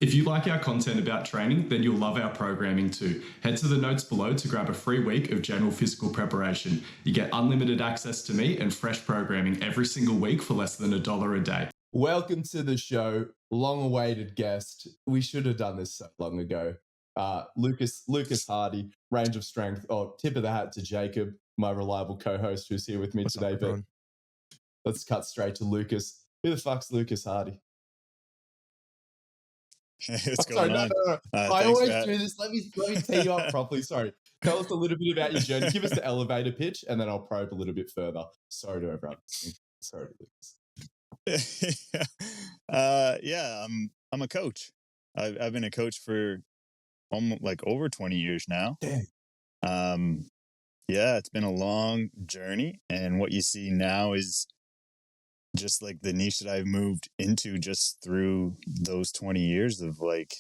If you like our content about training, then you'll love our programming too. Head to the notes below to grab a free week of general physical preparation. You get unlimited access to me and fresh programming every single week for less than $1 a day. Welcome to the show, long-awaited guest. We should have done this so long ago. Lucas Hardie, range of strength. Oh, tip of the hat to Jacob, my reliable co-host who's here with me today. But let's cut straight to Lucas. Who the fuck's Lucas Hardie? What's going on? No. I always do this. Let me tee you up properly. Sorry. Tell us a little bit about your journey. Give us the elevator pitch, and then I'll probe a little bit further. Sorry to everyone. Sorry to Lucas. Yeah, I'm a coach. I've been a coach for almost like over 20 years now. Dang. Yeah, it's been a long journey, and what you see now is just like the niche that I've moved into just through those 20 years of like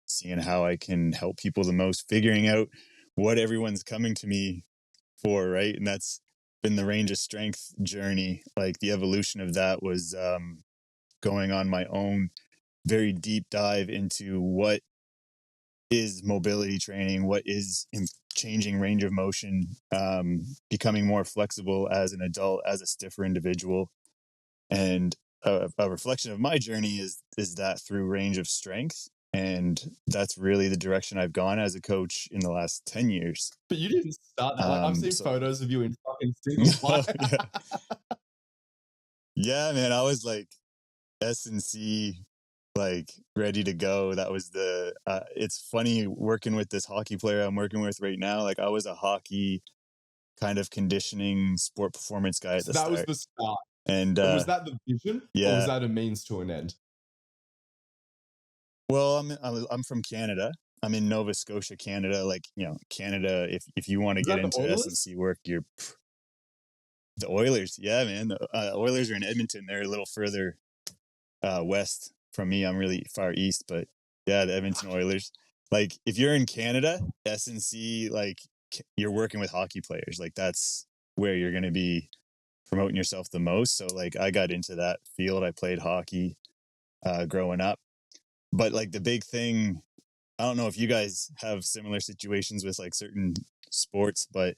seeing how I can help people the most, figuring out what everyone's coming to me for, right? And that's been the range of strength journey. Like the evolution of that was going on my own very deep dive into what is mobility training, what is changing range of motion, becoming more flexible as an adult, as a stiffer individual. And a reflection of my journey is that through range of strength. And that's really the direction I've gone as a coach in the last 10 years. But you didn't start that. Like, I've seen photos of you in fucking single file. Yeah, man. I was like SNC, like ready to go. That was it's funny working with this hockey player I'm working with right now. Like I was a hockey kind of conditioning sport performance guy at the start. That was the start. And was that the vision? Yeah. Or was that a means to an end? Well, I'm from Canada. I'm in Nova Scotia, Canada. Like, you know, Canada, if you want to get into SNC work, you're the Oilers. Yeah, man. The Oilers are in Edmonton. They're a little further west from me. I'm really far east, but yeah, the Edmonton Oilers. Like, if you're in Canada, SNC, like, you're working with hockey players. Like, that's where you're going to be promoting yourself the most. So, like, I got into that field. I played hockey growing up. But, like, the big thing, I don't know if you guys have similar situations with, like, certain sports, but,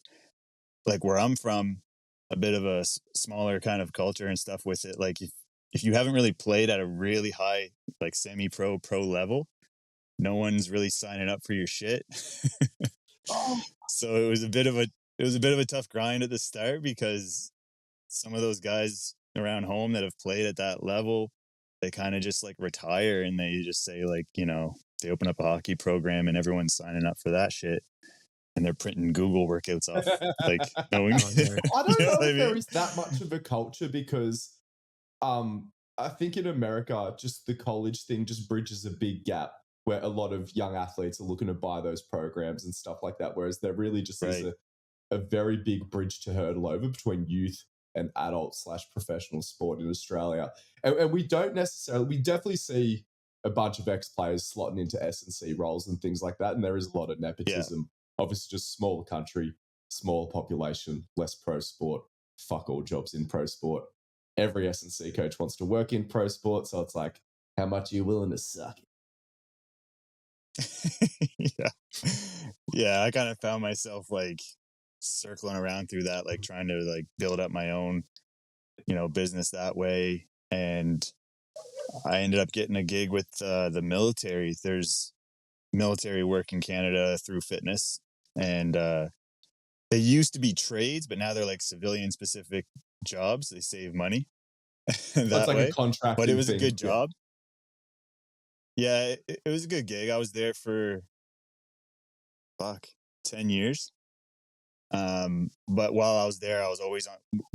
like, where I'm from, a bit of a smaller kind of culture and stuff with it. Like, if you haven't really played at a really high, like, semi-pro, pro level, no one's really signing up for your shit. So it was a bit of a tough grind at the start, because some of those guys around home that have played at that level, they kind of just like retire and they just say, like, you know, they open up a hockey program and everyone's signing up for that shit. And they're printing Google workouts off, like, knowing. I don't know if there is that much of a culture, because I think in America, just the college thing just bridges a big gap where a lot of young athletes are looking to buy those programs and stuff like that. Whereas there really just is a very big bridge to hurdle over between youth and adult / professional sport in Australia. And we don't necessarily, we definitely see a bunch of ex-players slotting into S&C roles and things like that. And there is a lot of nepotism. Yeah. Obviously, just smaller country, smaller population, less pro sport, fuck all jobs in pro sport. Every S&C coach wants to work in pro sport. So it's like, how much are you willing to suck it? Yeah, I kind of found myself like circling around through that, like trying to like build up my own, you know, business that way. And I ended up getting a gig with the military. There's military work in Canada through fitness, and they used to be trades, but now they're like civilian specific jobs. They save money that like way. A contract, but it was a good job. Yeah, it was a good gig. I was there for 10 years. But while I was there, I was always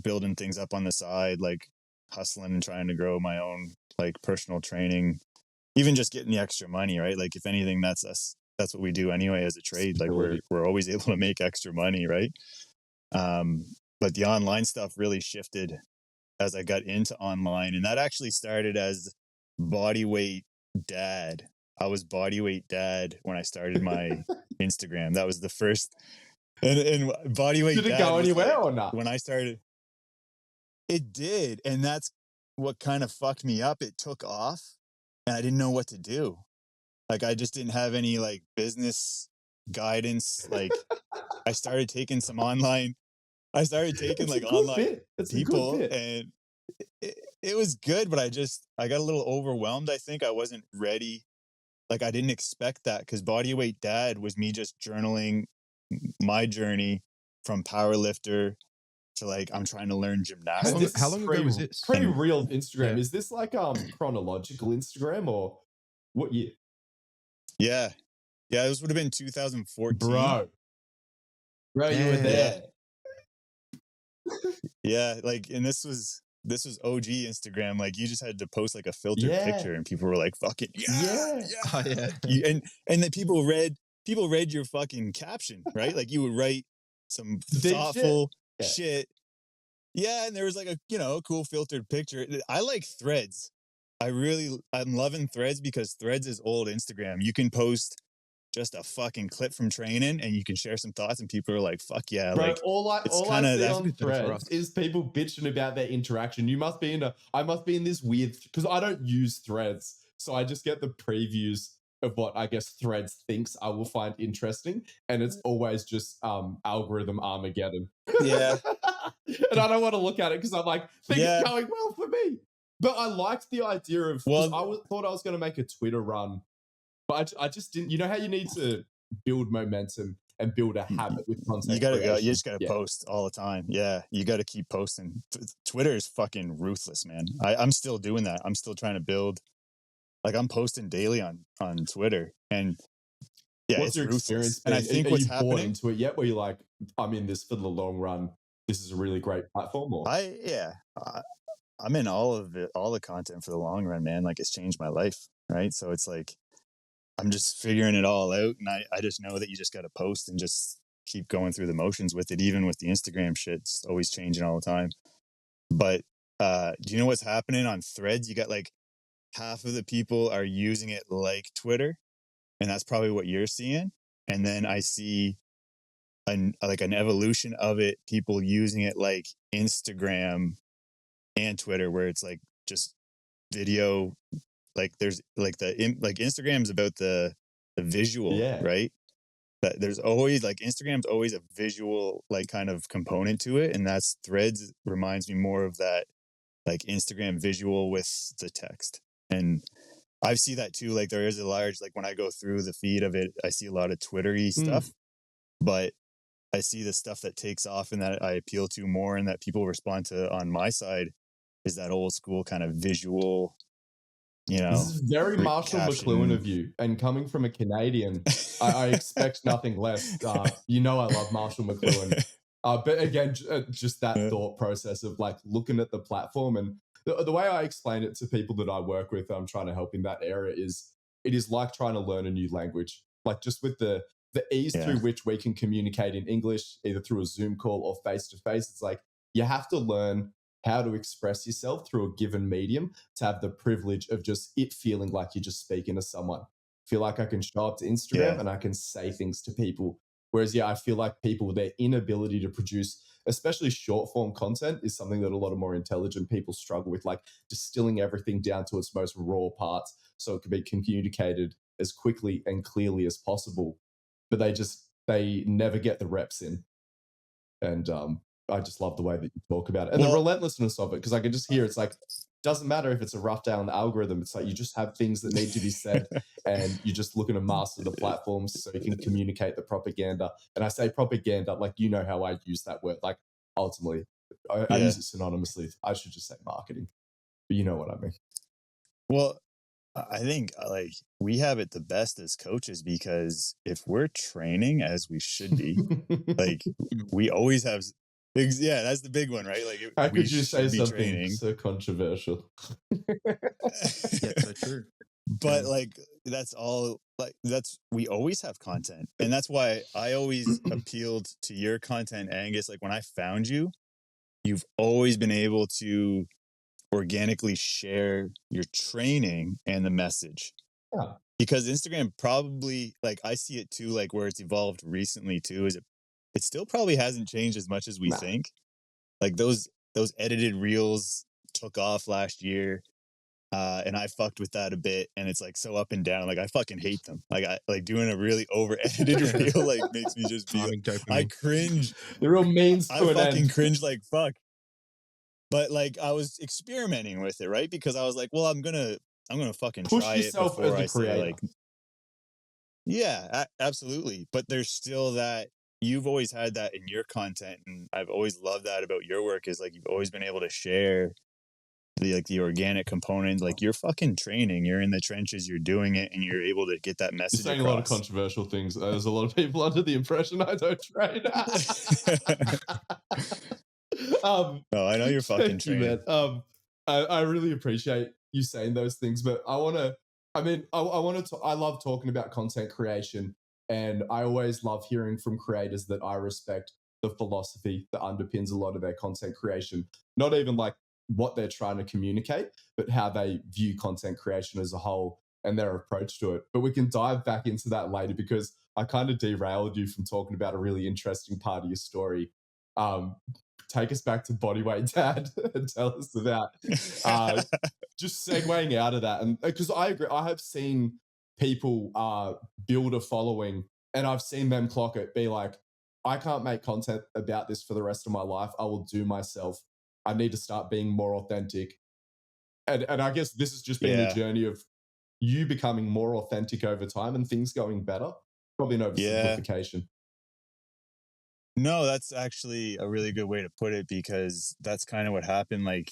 building things up on the side, like hustling and trying to grow my own like personal training, even just getting the extra money, right? Like if anything, that's us. That's what we do anyway as a trade. Like we're always able to make extra money, right? But the online stuff really shifted as I got into online, and that actually started as bodyweight dad. I was bodyweight dad when I started my Instagram. That was the first. And bodyweight did it go anywhere or not? When I started, it did, and that's what kind of fucked me up. It took off, and I didn't know what to do. Like I just didn't have any like business guidance. Like I started taking some online. I started taking like online people, and it was good, but I got a little overwhelmed. I think I wasn't ready. Like I didn't expect that because Bodyweight Dad was me just journaling my journey from powerlifter to like I'm trying to learn gymnastics. How long ago was this? Pretty real Instagram. Yeah. Is this like chronological Instagram or what year? Yeah, this would have been 2014. Bro, you were there. Yeah, like, and this was OG Instagram. Like, you just had to post like a filtered picture, and people were like, "Fucking yeah." Oh, yeah. And then people read your fucking caption, right? Like, you would write some thoughtful shit. Yeah, and there was like a cool filtered picture. I like Threads. I'm loving Threads because Threads is old Instagram. You can post just a fucking clip from training and you can share some thoughts and people are like, fuck yeah. Bro, like all I see on Threads is people bitching about their interaction. I must be in this weird, because I don't use Threads. So I just get the previews of what I guess Threads thinks I will find interesting. And it's always just algorithm Armageddon. Yeah. And I don't want to look at it because I'm like, things are going well for me. But I liked the idea of, thought I was going to make a Twitter run. But I just didn't. You know how you need to build momentum and build a habit with content. You just gotta post all the time. Yeah, you got to keep posting. Twitter is fucking ruthless, man. I'm still doing that. I'm still trying to build. Like I'm posting daily on Twitter, and what's your experience? And I think what's happening bought into it yet? Where you're like, I'm in this for the long run. This is a really great platform. Or I'm in all of it, all the content for the long run, man. Like it's changed my life, right? So it's like. I'm just figuring it all out. And I just know that you just got to post and just keep going through the motions with it. Even with the Instagram shit, it's always changing all the time. But do you know what's happening on Threads? You got like half of the people are using it like Twitter. And that's probably what you're seeing. And then I see an evolution of it, people using it like Instagram and Twitter, where it's like just video. Like there's like Instagram's about the visual, right? That there's always like Instagram's always a visual like kind of component to it, and that's Threads reminds me more of that like Instagram visual with the text. And I see that too. Like there is a large like when I go through the feed of it, I see a lot of Twittery stuff, but I see the stuff that takes off and that I appeal to more and that people respond to on my side is that old school kind of visual. This is very Marshall McLuhan of you, and coming from a Canadian, I expect nothing less. I love Marshall McLuhan, but again, just that thought process of like looking at the platform and the way I explain it to people that I work with, I'm trying to help in that area is it is like trying to learn a new language, like just with the ease through which we can communicate in English, either through a Zoom call or face to face. It's like you have to learn how to express yourself through a given medium to have the privilege of just it feeling like you're just speaking to someone. I feel like I can show up to Instagram and I can say things to people. Whereas, I feel like people, their inability to produce, especially short form content is something that a lot of more intelligent people struggle with, like distilling everything down to its most raw parts so it can be communicated as quickly and clearly as possible. But they never get the reps in. And, I just love the way that you talk about it and the relentlessness of it, because I can just hear it's like, doesn't matter if it's a rough day on the algorithm. It's like you just have things that need to be said and you're just looking to master the platforms so you can communicate the propaganda. And I say propaganda, like, how I use that word. Like, ultimately, I use it synonymously. I should just say marketing, but you know what I mean. Well, I think like we have it the best as coaches because if we're training as we should be, like we always have. Yeah, that's the big one, right? Like, how could you say something so controversial? Yeah, so true. But like, we always have content, and that's why I always appealed to your content, Angus. Like when I found you, you've always been able to organically share your training and the message. Yeah. Because Instagram probably, like I see it too, like where it's evolved recently too, is it still probably hasn't changed as much as we think. Like those edited reels took off last year. And I fucked with that a bit, and it's like so up and down. Like I fucking hate them. Like I like doing a really over edited reel like makes me just be like, I cringe. The real means to I an fucking end. cringe like fuck. But like I was experimenting with it, right? Because I was like, well, I'm gonna fucking Push try yourself it before as a I say creator. like, yeah, absolutely. But there's still that you've always had that in your content, and I've always loved that about your work is like you've always been able to share the organic component. Like you're fucking training, you're in the trenches, you're doing it, and you're able to get that You're message saying across. a lot of controversial things. There's a lot of people under the impression I don't train. Oh, I know you're fucking training. I really appreciate you saying those things, but I want to. I mean, I want to. I love talking about content creation, and I always love hearing from creators that I respect the philosophy that underpins a lot of their content creation. Not even like what they're trying to communicate, but how they view content creation as a whole and their approach to it. But we can dive back into that later because I kind of derailed you from talking about a really interesting part of your story. Take us back to Bodyweight Dad and tell us about just segueing out of that. And because I agree, I have seen people build a following and I've seen them clock it, be like, I can't make content about this for the rest of my life. I will do myself. I need to start being more authentic. And I guess this has just been the journey of you becoming more authentic over time and things going better. Probably an oversimplification. No, that's actually a really good way to put it because that's kind of what happened. Like,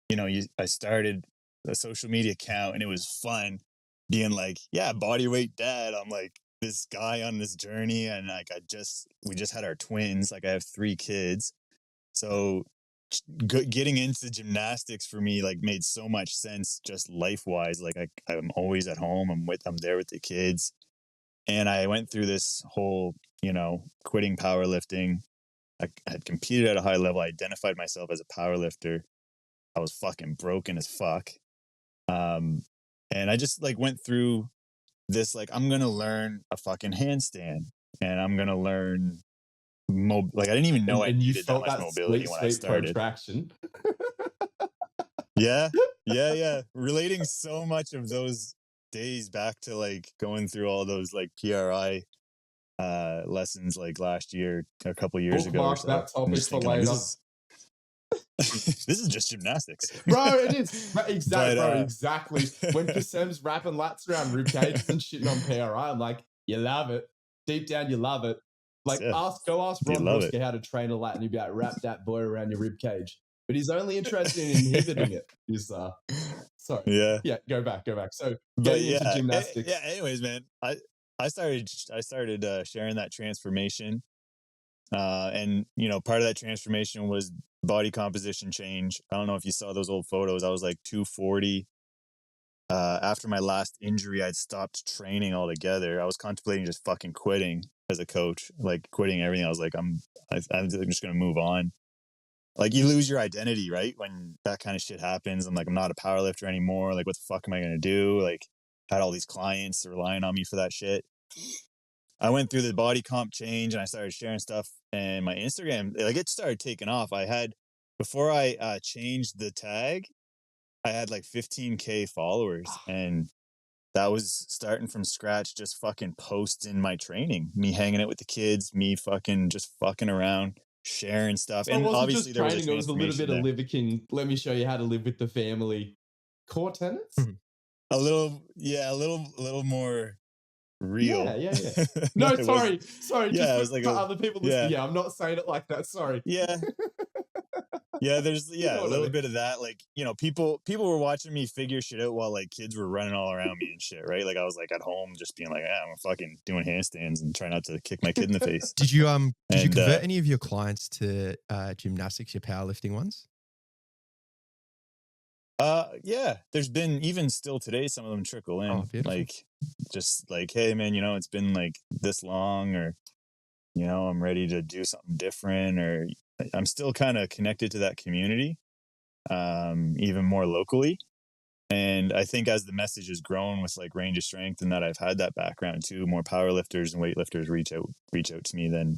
you know, I started a social media account and it was fun being like, yeah, Bodyweight Dad. I'm like this guy on this journey. And like, we just had our twins. Like I have 3 kids. So getting into gymnastics for me, like made so much sense just life wise. Like I'm always at home. I'm there with the kids. And I went through this whole, you know, quitting powerlifting. I had competed at a high level. I identified myself as a powerlifter. I was fucking broken as fuck. And I just like went through this, like, I'm going to learn a fucking handstand and I'm going to learn like, I didn't even know I needed that much mobility when I started. Protraction. Yeah. Relating so much of those days back to like going through all those like PRI lessons like last year, a couple years ago. Or so. That topic for later. This is just gymnastics, bro. It is exactly, exactly. When Kasem's wrapping lats around rib cages and shitting on PRI, I'm like, you love it. Deep down, you love it. Like, go ask Ron Husker how to train a lat, and you'd be like, wrap that boy around your rib cage. But he's only interested in inhibiting it. He's sorry. Yeah. Go back. So getting into gymnastics. Anyways, man, I started sharing that transformation, and you know, part of that transformation was body composition change. I don't know if you saw those old photos. I was like 240. After my last injury, I'd stopped training altogether. I was contemplating just fucking quitting as a coach, like quitting everything. I was like, I'm just gonna move on. Like you lose your identity, right? When that kind of shit happens. I'm like, I'm not a powerlifter anymore. Like, what the fuck am I gonna do? Like, had all these clients relying on me for that shit. I went through the body comp change and I started sharing stuff, and my Instagram, like, it started taking off. Before I changed the tag, I had like 15K followers, and that was starting from scratch, just fucking posting my training, me hanging out with the kids, me fucking just fucking around, sharing stuff. So and it wasn't obviously just there training, was it was a little bit of Liver King. Let me show you how to live with the family. Core tenets? A little more real. Yeah. No, sorry. Yeah, just for other people listening. Yeah, I'm not saying it like that. Sorry. Yeah. Yeah, there's a little bit of that. Like, you know, people were watching me figure shit out while like kids were running all around me and shit, right? Like I was like at home just being like, I'm fucking doing handstands and trying not to kick my kid in the face. Did you convert any of your clients to gymnastics, your powerlifting ones? Yeah, there's been, even still today, some of them trickle in. Like, just like, hey man, you know, it's been like this long, or, you know, I'm ready to do something different, or I'm still kind of connected to that community, even more locally. And I think as the message has grown with like range of strength, and that I've had that background too, more powerlifters and weightlifters reach out to me than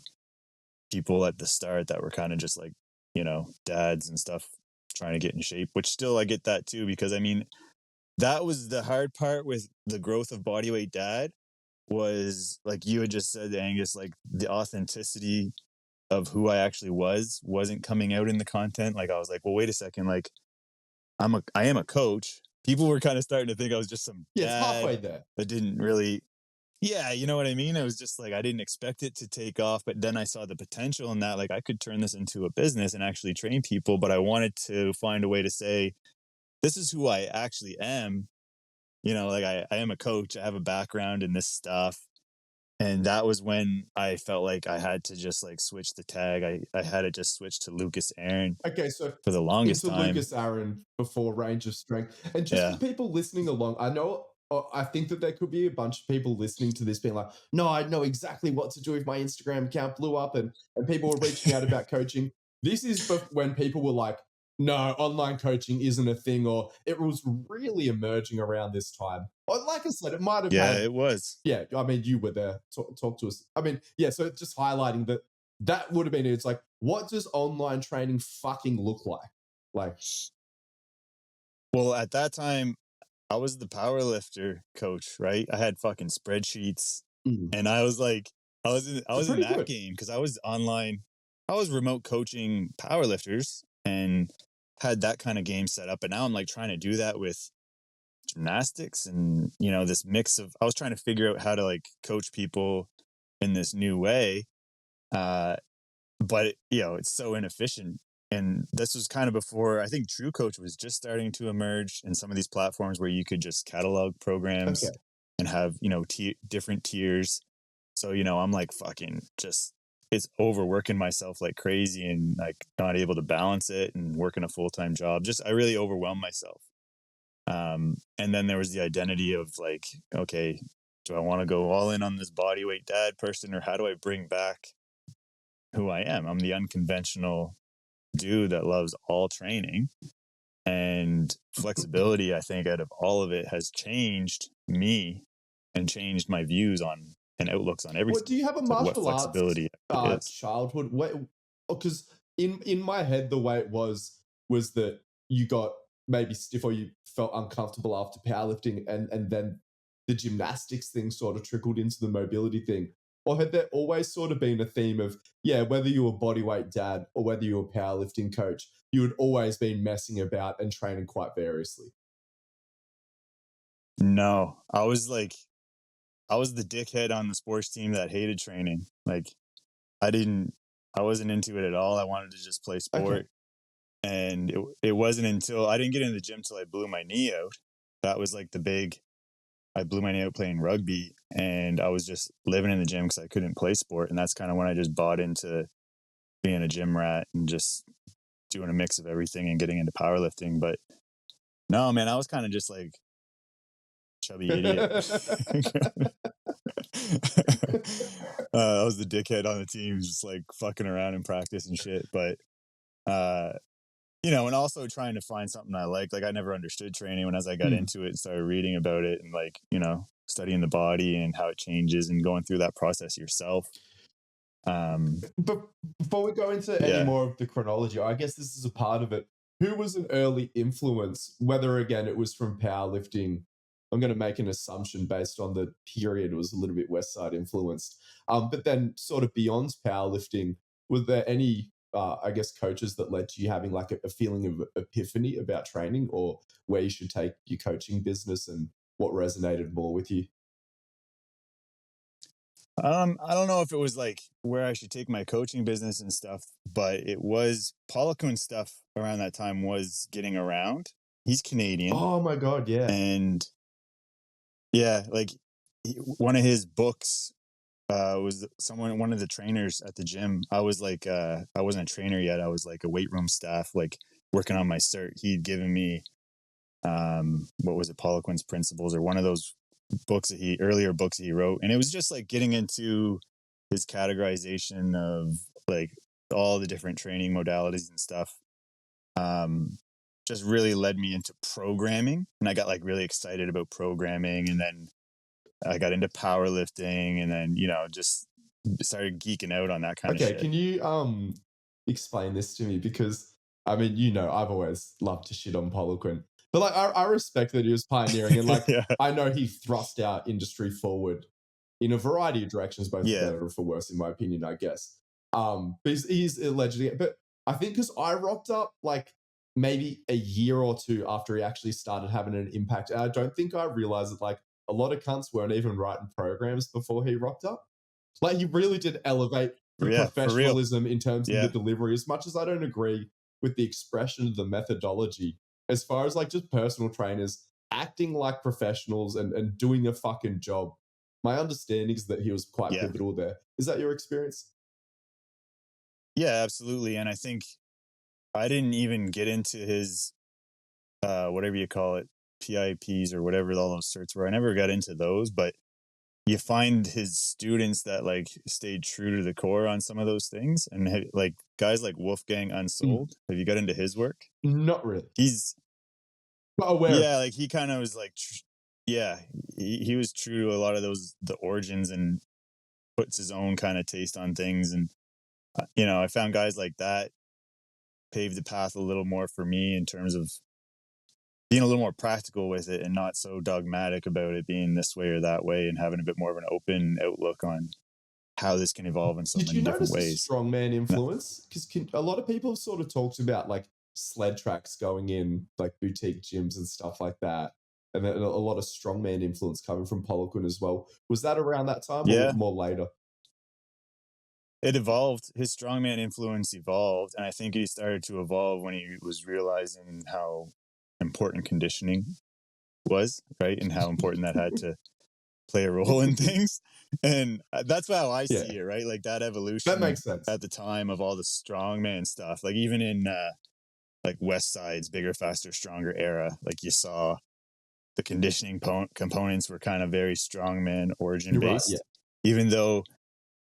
people at the start that were kind of just like, you know, dads and stuff trying to get in shape, which still I get that too, because I mean, that was the hard part with the growth of Bodyweight Dad, was like you had just said, Angus, like the authenticity of who I actually wasn't coming out in the content. Like I was like, well, wait a second, like I am a coach. People were kind of starting to think I was just some Yeah, it's halfway dad there. that didn't really, yeah, you know what I mean? It was just like, I didn't expect it to take off, but then I saw the potential in that, like I could turn this into a business and actually train people, but I wanted to find a way to say, this is who I actually am. You know, like I am a coach. I have a background in this stuff. And that was when I felt like I had to just like switch the tag. I had to just switch to Lucas Aaron Okay, so for the longest into time. Lucas Aaron before Range of Strength. And just for people listening along, I think that there could be a bunch of people listening to this being like, no, I know exactly what to do if my Instagram account blew up and people were reaching out about coaching. This is when people were like, no, online coaching isn't a thing, or it was really emerging around this time. Or like I said, it might have had. It was. Yeah, I mean, you were there. Talk to us. I mean, yeah, so just highlighting that would have been it. It's like, what does online training fucking look like? Like, well, at that time, I was the power lifter coach, right? I had fucking spreadsheets, and I was like, I was in that game because I was online. I was remote coaching power lifters and had that kind of game set up. And now I'm like trying to do that with gymnastics and, you know, this mix of, I was trying to figure out how to like coach people in this new way. But you know, it's so inefficient. And this was kind of before, I think True Coach was just starting to emerge, and some of these platforms where you could just catalog programs and have, you know, different tiers. So, you know, I'm like fucking just, it's overworking myself like crazy and like not able to balance it and working a full-time job. Just, I really overwhelmed myself. And then there was the identity of like, okay, do I want to go all in on this bodyweight dad person, or how do I bring back who I am? I'm the unconventional dude that loves all training, and flexibility, I think, out of all of it has changed me and changed my views on and outlooks on everything. Well, do you have a martial arts childhood? Because in my head, the way it was that you got maybe stiff or you felt uncomfortable after powerlifting, and then the gymnastics thing sort of trickled into the mobility thing. Or had there always sort of been a theme of, yeah, whether you were bodyweight dad or whether you were powerlifting coach, you had always been messing about and training quite variously? No, I was the dickhead on the sports team that hated training. Like I wasn't into it at all. I wanted to just play sport. Okay. And it wasn't until I didn't get into the gym till I blew my knee out. That was like I blew my knee out playing rugby, and I was just living in the gym because I couldn't play sport. And that's kind of when I just bought into being a gym rat and just doing a mix of everything and getting into powerlifting. But no, man, I was kind of just like chubby idiot. I was the dickhead on the team, just like fucking around in practice and shit. But, you know, and also trying to find something I like. Like I never understood training. When as I got into it and started reading about it and like, you know, studying the body and how it changes and going through that process yourself. But before we go into any more of the chronology, I guess this is a part of it. Who was an early influence, whether again it was from powerlifting? I'm going to make an assumption based on the period. It was a little bit West Side influenced. But then sort of beyond powerlifting, were there any, I guess, coaches that led to you having like a feeling of epiphany about training, or where you should take your coaching business, and what resonated more with you? I don't know if it was like where I should take my coaching business and stuff, but it was Pollock stuff around that time was getting around. He's Canadian. Oh my God. Yeah. And yeah, like one of his books was one of the trainers at the gym. I was like, I wasn't a trainer yet. I was like a weight room staff, like working on my cert. He'd given me, what was it? Pollock's Principles, or one of those earlier books that he wrote. And it was just like getting into his categorization of like all the different training modalities and stuff. Just really led me into programming, and I got like really excited about programming, and then I got into powerlifting, and then, you know, just started geeking out on that kind of shit. Okay, can you explain this to me? Because I mean, you know, I've always loved to shit on Poliquin, but like I respect that he was pioneering, and like Yeah. I know he thrust our industry forward in a variety of directions, both for Yeah. better and for worse, in my opinion, I guess. But he's allegedly, but I think because I rocked up like maybe a year or two after he actually started having an impact, and I don't think I realized that like a lot of cunts weren't even writing programs before he rocked up. Like he really did elevate the Yeah, for real. professionalism in terms of Yeah. the delivery, as much as I don't agree with the expression of the methodology. As far as like just personal trainers acting like professionals and doing a fucking job, my understanding is that he was quite Yeah. pivotal there. Is that your experience? Yeah, absolutely. And I think I didn't even get into his whatever you call it, PIPs or whatever all those certs were. I never got into those, but you find his students that like stayed true to the core on some of those things, and like guys like Wolfgang Unsold. Have you got into his work? Not really. He's but aware. Yeah, like he kind of was like, yeah, he was true to a lot of the origins and puts his own kind of taste on things. And you know, I found guys like that paved the path a little more for me in terms of being a little more practical with it and not so dogmatic about it being this way or that way, and having a bit more of an open outlook on how this can evolve in so many different ways. Did you notice the strongman influence? Because a lot of people have sort of talked about like sled tracks going in like boutique gyms and stuff like that, and then a lot of strongman influence coming from Poliquin as well. Was that around that time or more later? It evolved. His strongman influence evolved, and I think he started to evolve when he was realizing how important conditioning was, right? And how important that had to play a role in things. And that's how I see it, right? Like that evolution. That makes sense. At the time of all the strongman stuff, like even in like West Side's bigger, faster, stronger era, like you saw the conditioning components were kind of very strongman origin based, even though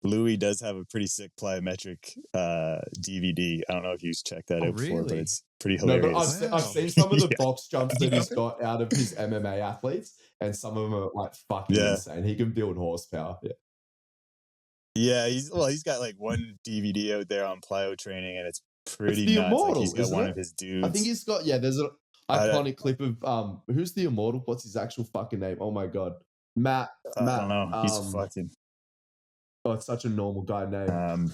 Louis does have a pretty sick plyometric DVD. I don't know if you've checked that out before, but it's pretty hilarious. No, but I've seen some of the box jumps that he's got out of his MMA athletes, and some of them are like fucking insane. He can build horsepower. Yeah, he's got like one DVD out there on plyo training, and it's pretty nuts. Immortal, like he's got one of his dudes. I think he's got there's an iconic clip of who's the Immortal? What's his actual fucking name? Oh my god. Matt. I don't know. He's fucking Oh, it's such a normal guy name.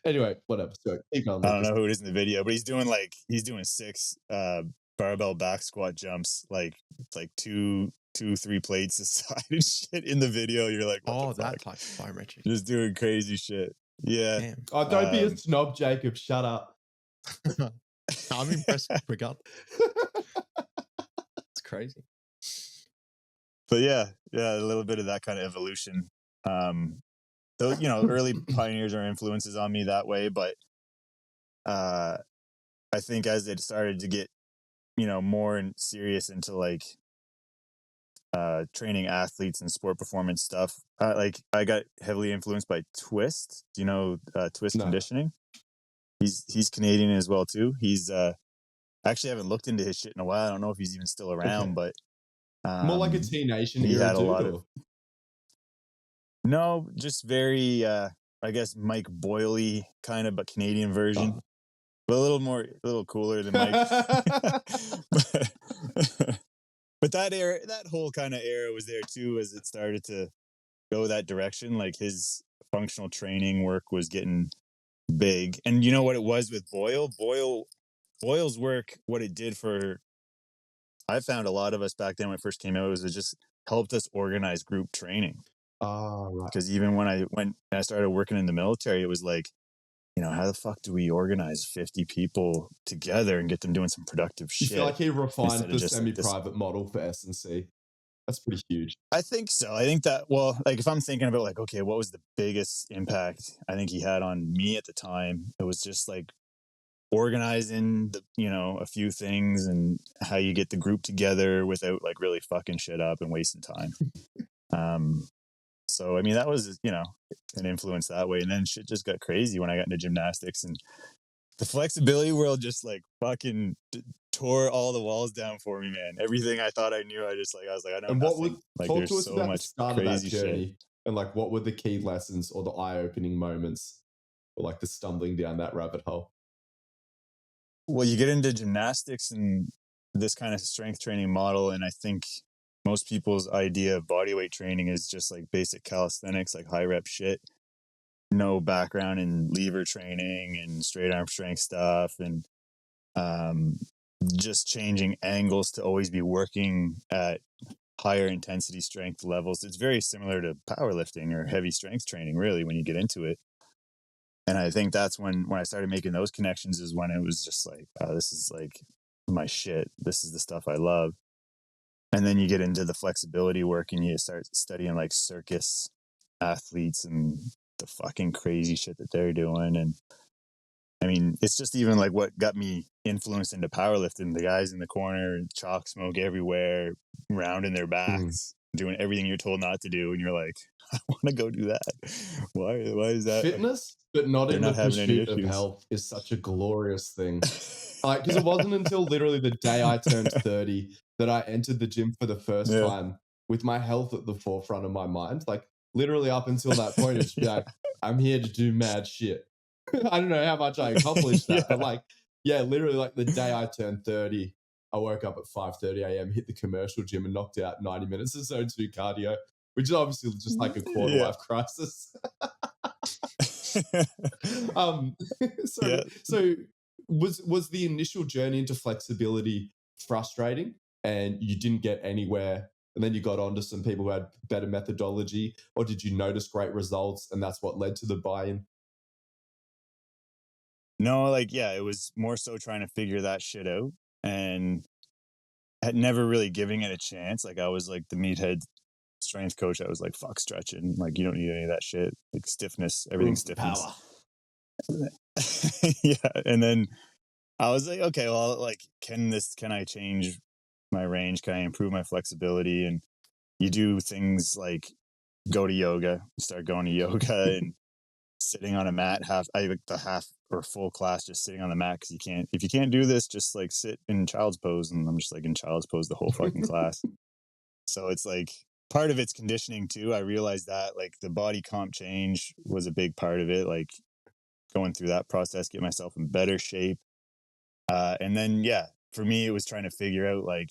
Anyway, whatever. So keep going. I don't know who it is in the video, but he's doing 6 barbell back squat jumps, like 2, 3 plates aside and shit in the video. You're like, what the fuck? That's like biometric. Just doing crazy shit. Yeah. Damn. Oh, don't be a snob, Jacob. Shut up. I'm impressed with Brigade. It's crazy. But yeah, a little bit of that kind of evolution. So, you know, early pioneers are influences on me that way, but I think as it started to get, you know, more and serious into like training athletes and sport performance stuff, like I got heavily influenced by Twist. Do you know Twist Conditioning? He's Canadian as well too. He's actually haven't looked into his shit in a while. I don't know if he's even still around, but more like a T Nation. He had a lot of. No, just very, I guess, Mike Boyle-y kind of, but Canadian version. But a little cooler than Mike. But that whole kind of era was there too, as it started to go that direction. Like his functional training work was getting big. And you know what it was with Boyle? Boyle's work, what it did for, I found a lot of us back then when it first came out, was it just helped us organize group training. Right. Because even when I started working in the military, it was like, you know, how the fuck do we organize 50 people together and get them doing some productive shit? You feel like he refined the semi-private model for S&C. That's pretty huge. I think so. I think that, well, like if I'm thinking about like, okay, what was the biggest impact I think he had on me at the time? It was just like organizing a few things and how you get the group together without like really fucking shit up and wasting time. So, I mean, that was, an influence that way. And then shit just got crazy when I got into gymnastics, and the flexibility world just like fucking tore all the walls down for me, man. Everything I thought I knew, I was like, I know. And what would talk to us so about much the start of that journey shit. And like, what were the key lessons or the eye-opening moments, or like the stumbling down that rabbit hole? Well, you get into gymnastics and this kind of strength training model, and I think most people's idea of bodyweight training is just like basic calisthenics, like high rep shit. No background in lever training and straight arm strength stuff, and just changing angles to always be working at higher intensity strength levels. It's very similar to powerlifting or heavy strength training, really, when you get into it. And I think that's when I started making those connections, is when it was just like, oh, this is like my shit. This is the stuff I love. And then you get into the flexibility work and you start studying like circus athletes and the fucking crazy shit that they're doing. And I mean, it's just even like what got me influenced into powerlifting. The guys in the corner, chalk smoke everywhere, rounding their backs, doing everything you're told not to do. And you're like, I want to go do that. Why is that? Fitness, but not in the pursuit of health, is such a glorious thing. Like, because it wasn't until literally the day I turned 30 that I entered the gym for the first time with my health at the forefront of my mind. Like, literally up until that point, it's like, I'm here to do mad shit. I don't know how much I accomplished that, but like, yeah, literally like the day I turned 30, I woke up at 5:30 a.m., hit the commercial gym and knocked out 90 minutes of zone 2 cardio, which is obviously just like a quarter life crisis. So was the initial journey into flexibility frustrating and you didn't get anywhere, and then you got onto some people who had better methodology, or did you notice great results and that's what led to the buy-in? No, like, yeah, it was more so trying to figure that shit out, and had never really giving it a chance. Like, I was like the meathead strength coach. I was like, fuck stretching. Like, you don't need any of that shit. Like, stiffness, everything's stiffness. Power. Yeah. And then I was like, okay, well, like, can I change my range? Can I improve my flexibility? And you do things like go to yoga, start going to yoga and sitting on a mat, half or full class, just sitting on the mat. Cause if you can't do this, just like sit in child's pose. And I'm just like in child's pose the whole fucking class. So it's like, part of it's conditioning too. I realized that like the body comp change was a big part of it. Like going through that process, get myself in better shape. And then, yeah, for me, it was trying to figure out like,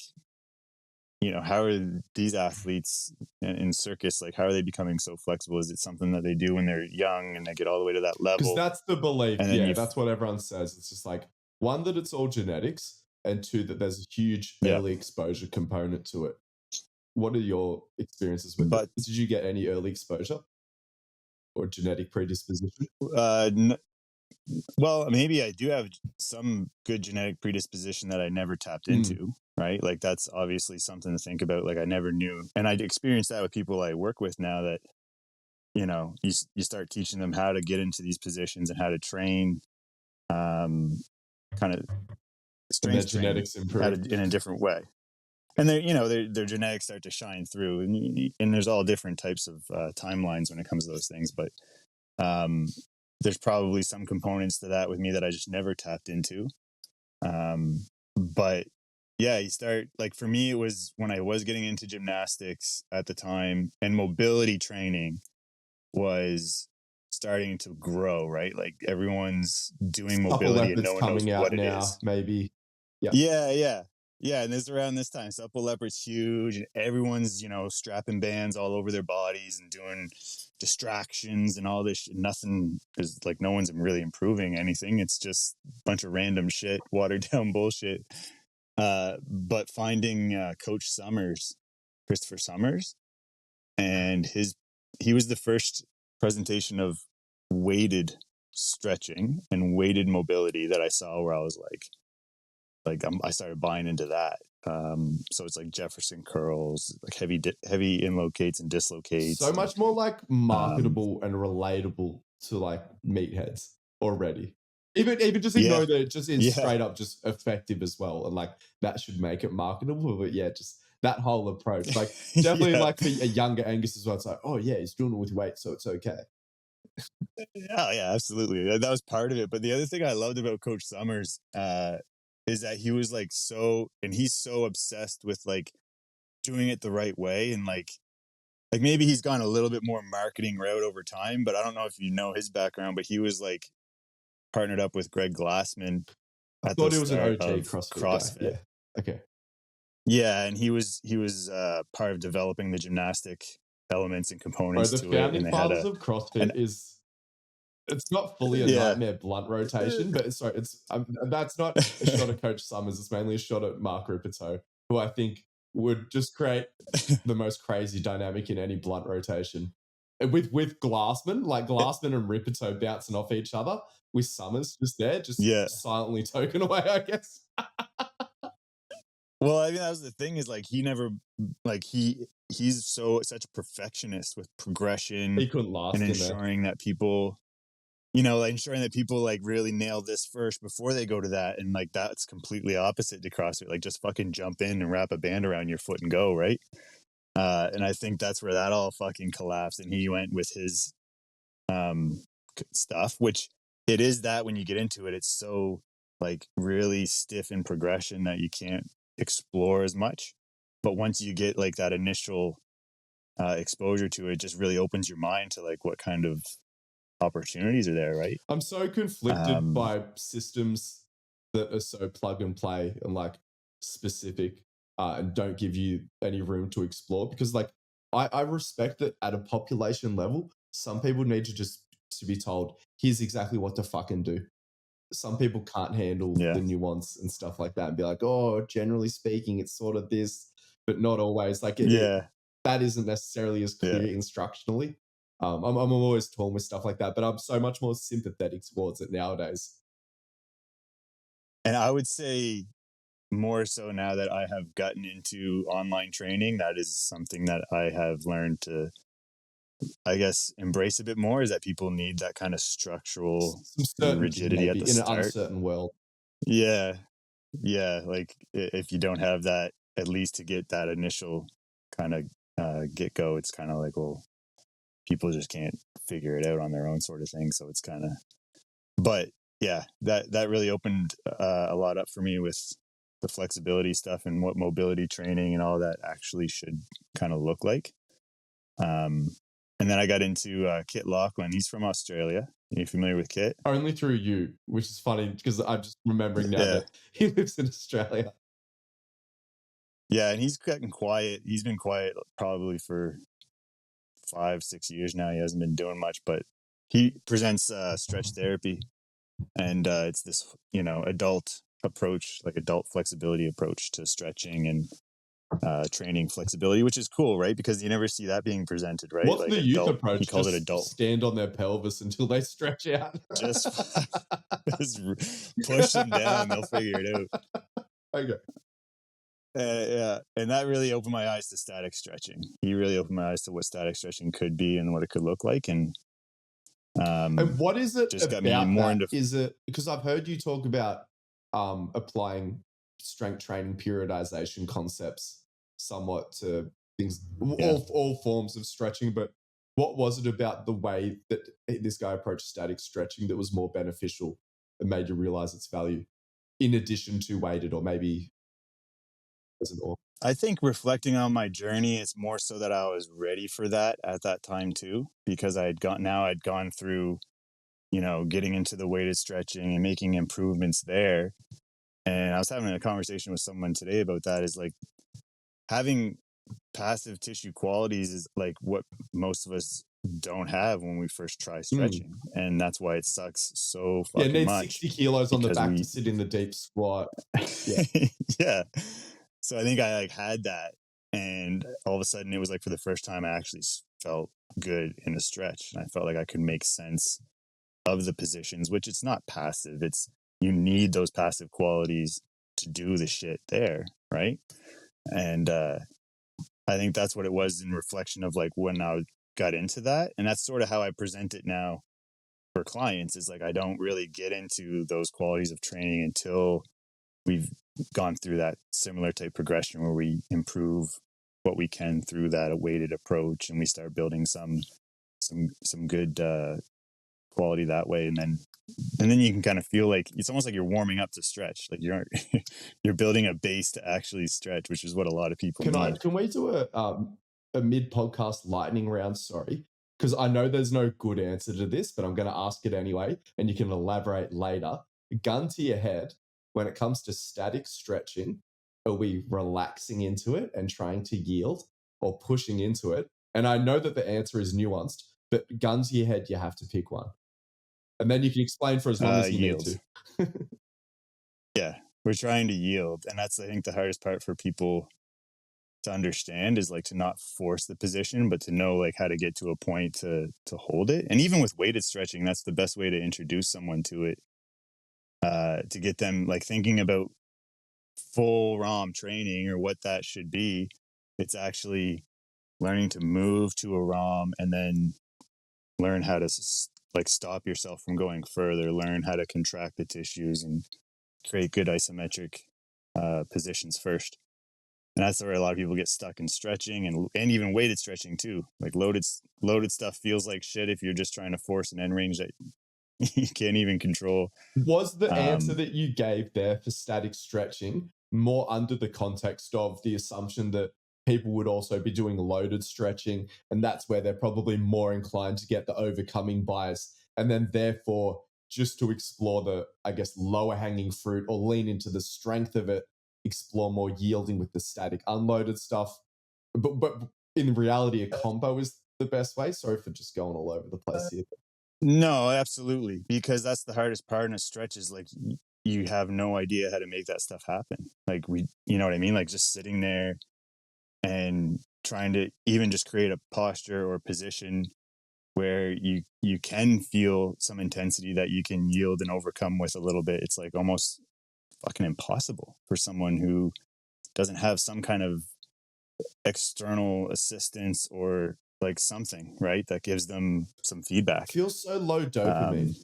you know, how are these athletes in circus, like, how are they becoming so flexible? Is it something that they do when they're young and they get all the way to that level? Because that's the belief. Yeah, that's what everyone says. It's just like, one, that it's all genetics, and two, that there's a huge early exposure component to it. What are your experiences with it? Did you get any early exposure or genetic predisposition? Well, maybe I do have some good genetic predisposition that I never tapped into, right? Like, that's obviously something to think about. Like, I never knew. And I experienced that with people I work with now, that, you know, you start teaching them how to get into these positions and how to train, kind of strength genetics improve in a different way. And their genetics start to shine through, and there's all different types of timelines when it comes to those things. But there's probably some components to that with me that I just never tapped into. But yeah, you start, like, for me, it was when I was getting into gymnastics at the time, and mobility training was starting to grow, right? Like, everyone's doing mobility and no one knows what it is. Maybe. Yeah, and this is around this time. Supple leopard's huge, and everyone's, you know, strapping bands all over their bodies and doing distractions and all this shit. Nothing is like, no one's really improving anything. It's just a bunch of random shit, watered down bullshit. But finding Coach Christopher Summers, and he was the first presentation of weighted stretching and weighted mobility that I saw, where I was like I started buying into that. So it's like Jefferson curls, like heavy inlocates and dislocates. So much more like marketable and relatable to like meatheads already. Even just ignore that it just is straight up just effective as well. And like, that should make it marketable. But yeah, just that whole approach. Like, definitely like for a younger Angus as well. It's like, oh yeah, he's doing it with weight, so it's okay. Yeah, absolutely. That was part of it. But the other thing I loved about Coach Summers, is that he was like he's so obsessed with like doing it the right way, and like maybe he's gone a little bit more marketing route over time, but I don't know if you know his background, but he was like partnered up with Greg Glassman I at thought the he was an start OG of CrossFit guy. Yeah. Okay. Yeah, and he was part of developing the gymnastic elements and components the to it. founding And they fathers had of CrossFit is, it's not fully a yeah. nightmare blunt rotation, but sorry, it's that's not a shot at Coach Summers. It's mainly a shot at Mark Ripito, who I think would just create the most crazy dynamic in any blunt rotation. With Glassman, like Glassman and Ripito bouncing off each other, with Summers just there, just silently token away, I guess. Well, I mean, that was the thing, is like he never, like he's such a perfectionist with progression. He couldn't last and in ensuring there. that people, you know, like ensuring that people like really nail this first before they go to that. And like that's completely opposite to CrossFit. Like just fucking jump in and wrap a band around your foot and go, right? And I think that's where that all fucking collapsed. And he went with his stuff, which it is that when you get into it, it's so like really stiff in progression that you can't explore as much. But once you get like that initial exposure to it, just really opens your mind to like what kind of opportunities are there, right? I'm so conflicted by systems that are so plug and play and like specific and don't give you any room to explore, because like I respect that at a population level, some people need to be told, here's exactly what to fucking do. Some people can't handle the nuance and stuff like that and be like, oh, generally speaking, it's sort of this, but not always. Like, that isn't necessarily as clear instructionally. I'm always torn with stuff like that, but I'm so much more sympathetic towards it nowadays. And I would say more so now that I have gotten into online training, that is something that I have learned to, I guess, embrace a bit more, is that people need that kind of structural rigidity at the start. In an uncertain world. Yeah. Yeah. Like if you don't have that, at least to get that initial kind of get go, it's kind of like, well, people just can't figure it out on their own sort of thing. So it's kind of, but yeah, that really opened a lot up for me with the flexibility stuff and what mobility training and all that actually should kind of look like. And then I got into Kit Lachlan. He's from Australia. Are you familiar with Kit? Only through you, which is funny because I'm just remembering now that he lives in Australia. Yeah, and he's gotten quiet. He's been quiet probably for 5-6 years now. He hasn't been doing much, but he presents stretch therapy, and it's this, you know, adult approach, like adult flexibility approach to stretching and training flexibility, which is cool, right? Because you never see that being presented, right? What's like the youth approach? He calls just it adult. Stand on their pelvis until they stretch out. just push them down. They'll figure it out. Okay. Yeah, and that really opened my eyes to static stretching. He really opened my eyes to what static stretching could be and what it could look like. And what is it just about got me more into? Is it because I've heard you talk about applying strength training periodization concepts somewhat to things, all forms of stretching, but what was it about the way that this guy approached static stretching that was more beneficial and made you realize its value, in addition to weighted, or maybe wasn't all? I think reflecting on my journey, it's more so that I was ready for that at that time too, because I'd gone through, you know, getting into the weighted stretching and making improvements there. And I was having a conversation with someone today about that, is like having passive tissue qualities is like what most of us don't have when we first try stretching. And that's why it sucks so fucking much. Yeah, need 60 kilos on the back to sit in the deep squat. Yeah. Yeah. So I think I like had that, and all of a sudden it was like for the first time I actually felt good in a stretch, and I felt like I could make sense of the positions, which it's not passive. It's, you need those passive qualities to do the shit there, right? And I think that's what it was in reflection of like when I got into that. And that's sort of how I present it now for clients, is like I don't really get into those qualities of training until we've gone through that similar type progression where we improve what we can through that weighted approach, and we start building some good quality that way. And then you can kind of feel like it's almost like you're warming up to stretch, like you're building a base to actually stretch, which is what a lot of people need. Can we do a mid podcast lightning round? Sorry, because I know there's no good answer to this, but I'm going to ask it anyway, and you can elaborate later. Gun to your head, when it comes to static stretching, are we relaxing into it and trying to yield or pushing into it? And I know that the answer is nuanced, but gun to your head, you have to pick one. And then you can explain for as long as you yield. need to. Yeah, we're trying to yield. And that's, I think, the hardest part for people to understand is like to not force the position, but to know like how to get to a point to hold it. And even with weighted stretching, that's the best way to introduce someone to it, to get them like thinking about full ROM training or what that should be. It's actually learning to move to a ROM and then learn how to like stop yourself from going further, learn how to contract the tissues and create good isometric positions first. And that's where a lot of people get stuck in stretching and even weighted stretching too. Like loaded stuff feels like shit if you're just trying to force an end range that you can't even control. Was the answer that you gave there for static stretching more under the context of the assumption that people would also be doing loaded stretching, and that's where they're probably more inclined to get the overcoming bias, and then therefore just to explore the, I guess, lower hanging fruit or lean into the strength of it, explore more yielding with the static unloaded stuff. But in reality, a combo is the best way. Sorry for just going all over the place here. No, absolutely. Because that's the hardest part in a stretch is like you have no idea how to make that stuff happen. Like you know what I mean? Like just sitting there and trying to even just create a posture or position where you can feel some intensity that you can yield and overcome with a little bit. It's like almost fucking impossible for someone who doesn't have some kind of external assistance or like something, right, that gives them some feedback. Feels so low dopamine.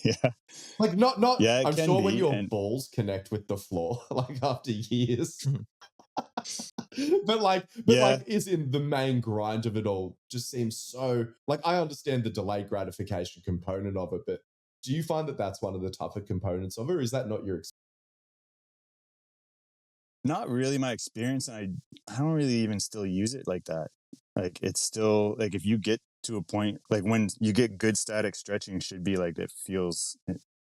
Yeah. Like not yeah, I'm sure when your and balls connect with the floor, like after years. but like is in the main grind of it all just seems so like I understand the delayed gratification component of it, but do you find that that's one of the tougher components of it, or is that not your experience? Not really my experience. And I don't really even still use it like that. Like it's still like if you get to a point, like when you get good static stretching should be like it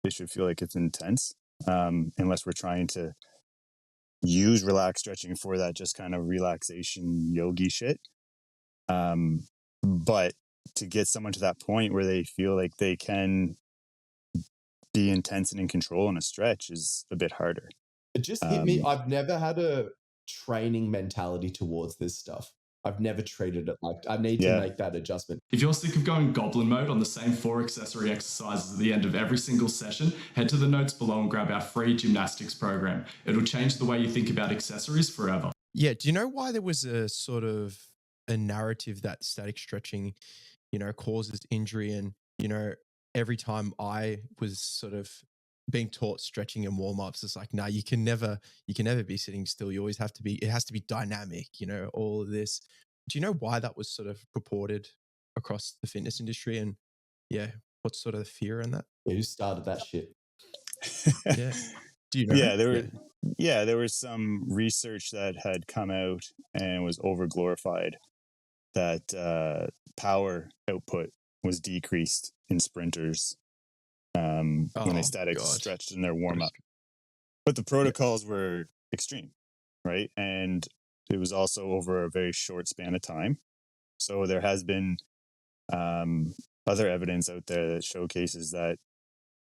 should feel like it's intense. Unless we're trying to use relaxed stretching for that just kind of relaxation yogi shit. But to get someone to that point where they feel like they can be intense and in control in a stretch is a bit harder. It just hit me. I've never had a training mentality towards this stuff. I've never treated it like I need to make that adjustment. If you're sick of going goblin mode on the same 4 accessory exercises at the end of every single session, head to the notes below and grab our free gymnastics program. It'll change the way you think about accessories forever. Yeah. Do you know why there was a sort of a narrative that static stretching, causes injury? And, every time I was sort of being taught stretching and warm-ups, it's like, nah, you can never be sitting still. You always have to be, it has to be dynamic, all of this. Do you know why that was sort of purported across the fitness industry? And what's sort of the fear in that? Yeah, who started that shit? Yeah. Do you know? There was some research that had come out and was overglorified that power output was decreased in sprinters when they static stretched in their warm-up. But the protocols were extreme, right? And it was also over a very short span of time. So there has been other evidence out there that showcases that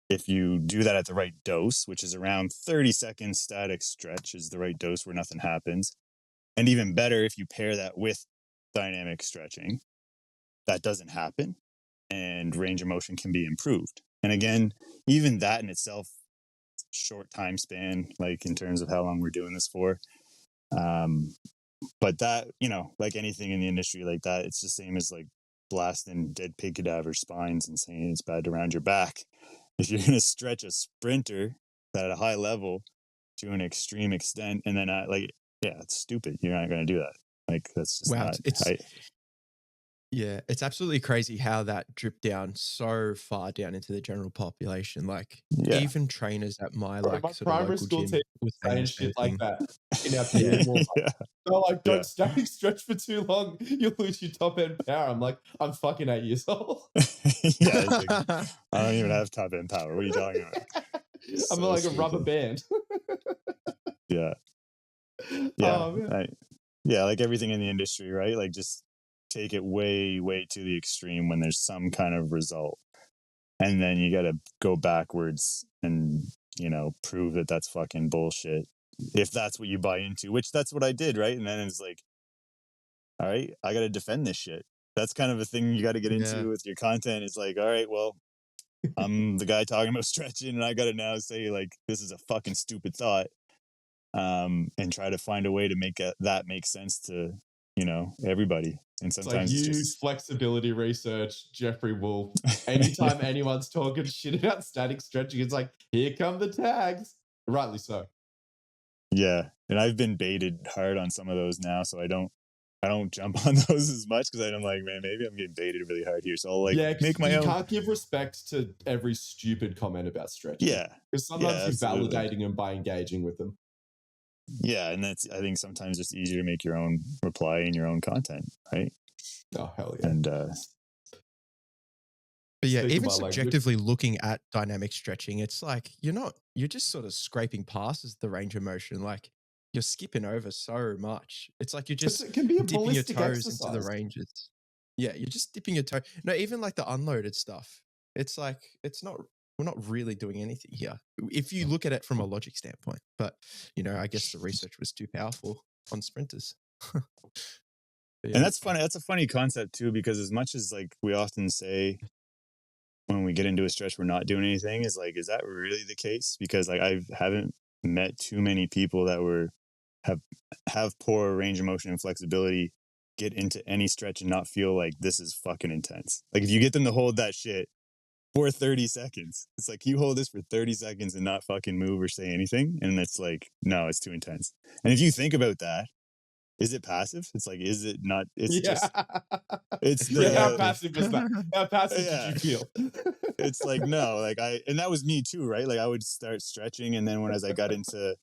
if you do that at the right dose, which is around 30 seconds static stretch is the right dose where nothing happens. And even better, if you pair that with dynamic stretching, that doesn't happen and range of motion can be improved. And again, even that in itself, short time span, like in terms of how long we're doing this for. But that, like anything in the industry like that, it's the same as like blasting dead pig cadaver spines and saying it's bad to round your back. If you're going to stretch a sprinter that at a high level to an extreme extent, and then it's stupid. You're not going to do that. Like that's just not. Yeah, it's absolutely crazy how that dripped down so far down into the general population. Like even trainers at my sort of primary local school gym team was saying shit like that in our team. They're like, don't static stretch for too long. You'll lose your top end power. I'm like, I'm fucking 8 years old. Like, I don't even have top end power. What are you talking about? I'm like a rubber band. Yeah. Oh, man. Yeah, like everything in the industry, right? Like just take it way, way to the extreme when there's some kind of result. And then you got to go backwards and, you know, prove that that's fucking bullshit. If that's what you buy into, which that's what I did, right? And then it's like, all right, I got to defend this shit. That's kind of a thing you got to get into with your content. It's like, all right, well, I'm the guy talking about stretching and I got to now say like, this is a fucking stupid thought. And try to find a way to make that make sense to, you know, everybody. And sometimes it's like it's use just flexibility research, Jeffrey Wolf. Anytime anyone's talking shit about static stretching, it's like, here come the tags. Rightly so. Yeah. And I've been baited hard on some of those now, so I don't jump on those as much because I'm like, man, maybe I'm getting baited really hard here. So I'll like make my own. You can't give respect to every stupid comment about stretching. Yeah. Because sometimes you're validating them by engaging with them. Yeah, and that's, I think sometimes it's easier to make your own reply in your own content, right? Oh, hell yeah. And but yeah, even subjectively looking at dynamic stretching, it's like you're just sort of scraping past the range of motion. Like you're skipping over so much. It's like you're just it can be a dipping your ballistic toes exercise. into the ranges. Yeah, you're just dipping your toe. No, even like the unloaded stuff. It's like we're not really doing anything here if you look at it from a logic standpoint. But you know, I guess the research was too powerful on sprinters. Yeah. And that's funny. That's a funny concept too, because as much as like we often say when we get into a stretch we're not doing anything, is like, is that really the case? Because like I haven't met too many people that have poor range of motion and flexibility get into any stretch and not feel like this is fucking intense. Like if you get them to hold that shit for 30 seconds, it's like you hold this for 30 seconds and not fucking move or say anything, and it's like, no, it's too intense. And if you think about that, is it passive? It's like, is it not? It's just, it's the, how passive is that? How passive did you feel? It's like, no, like and that was me too, right? Like I would start stretching, and then as I got into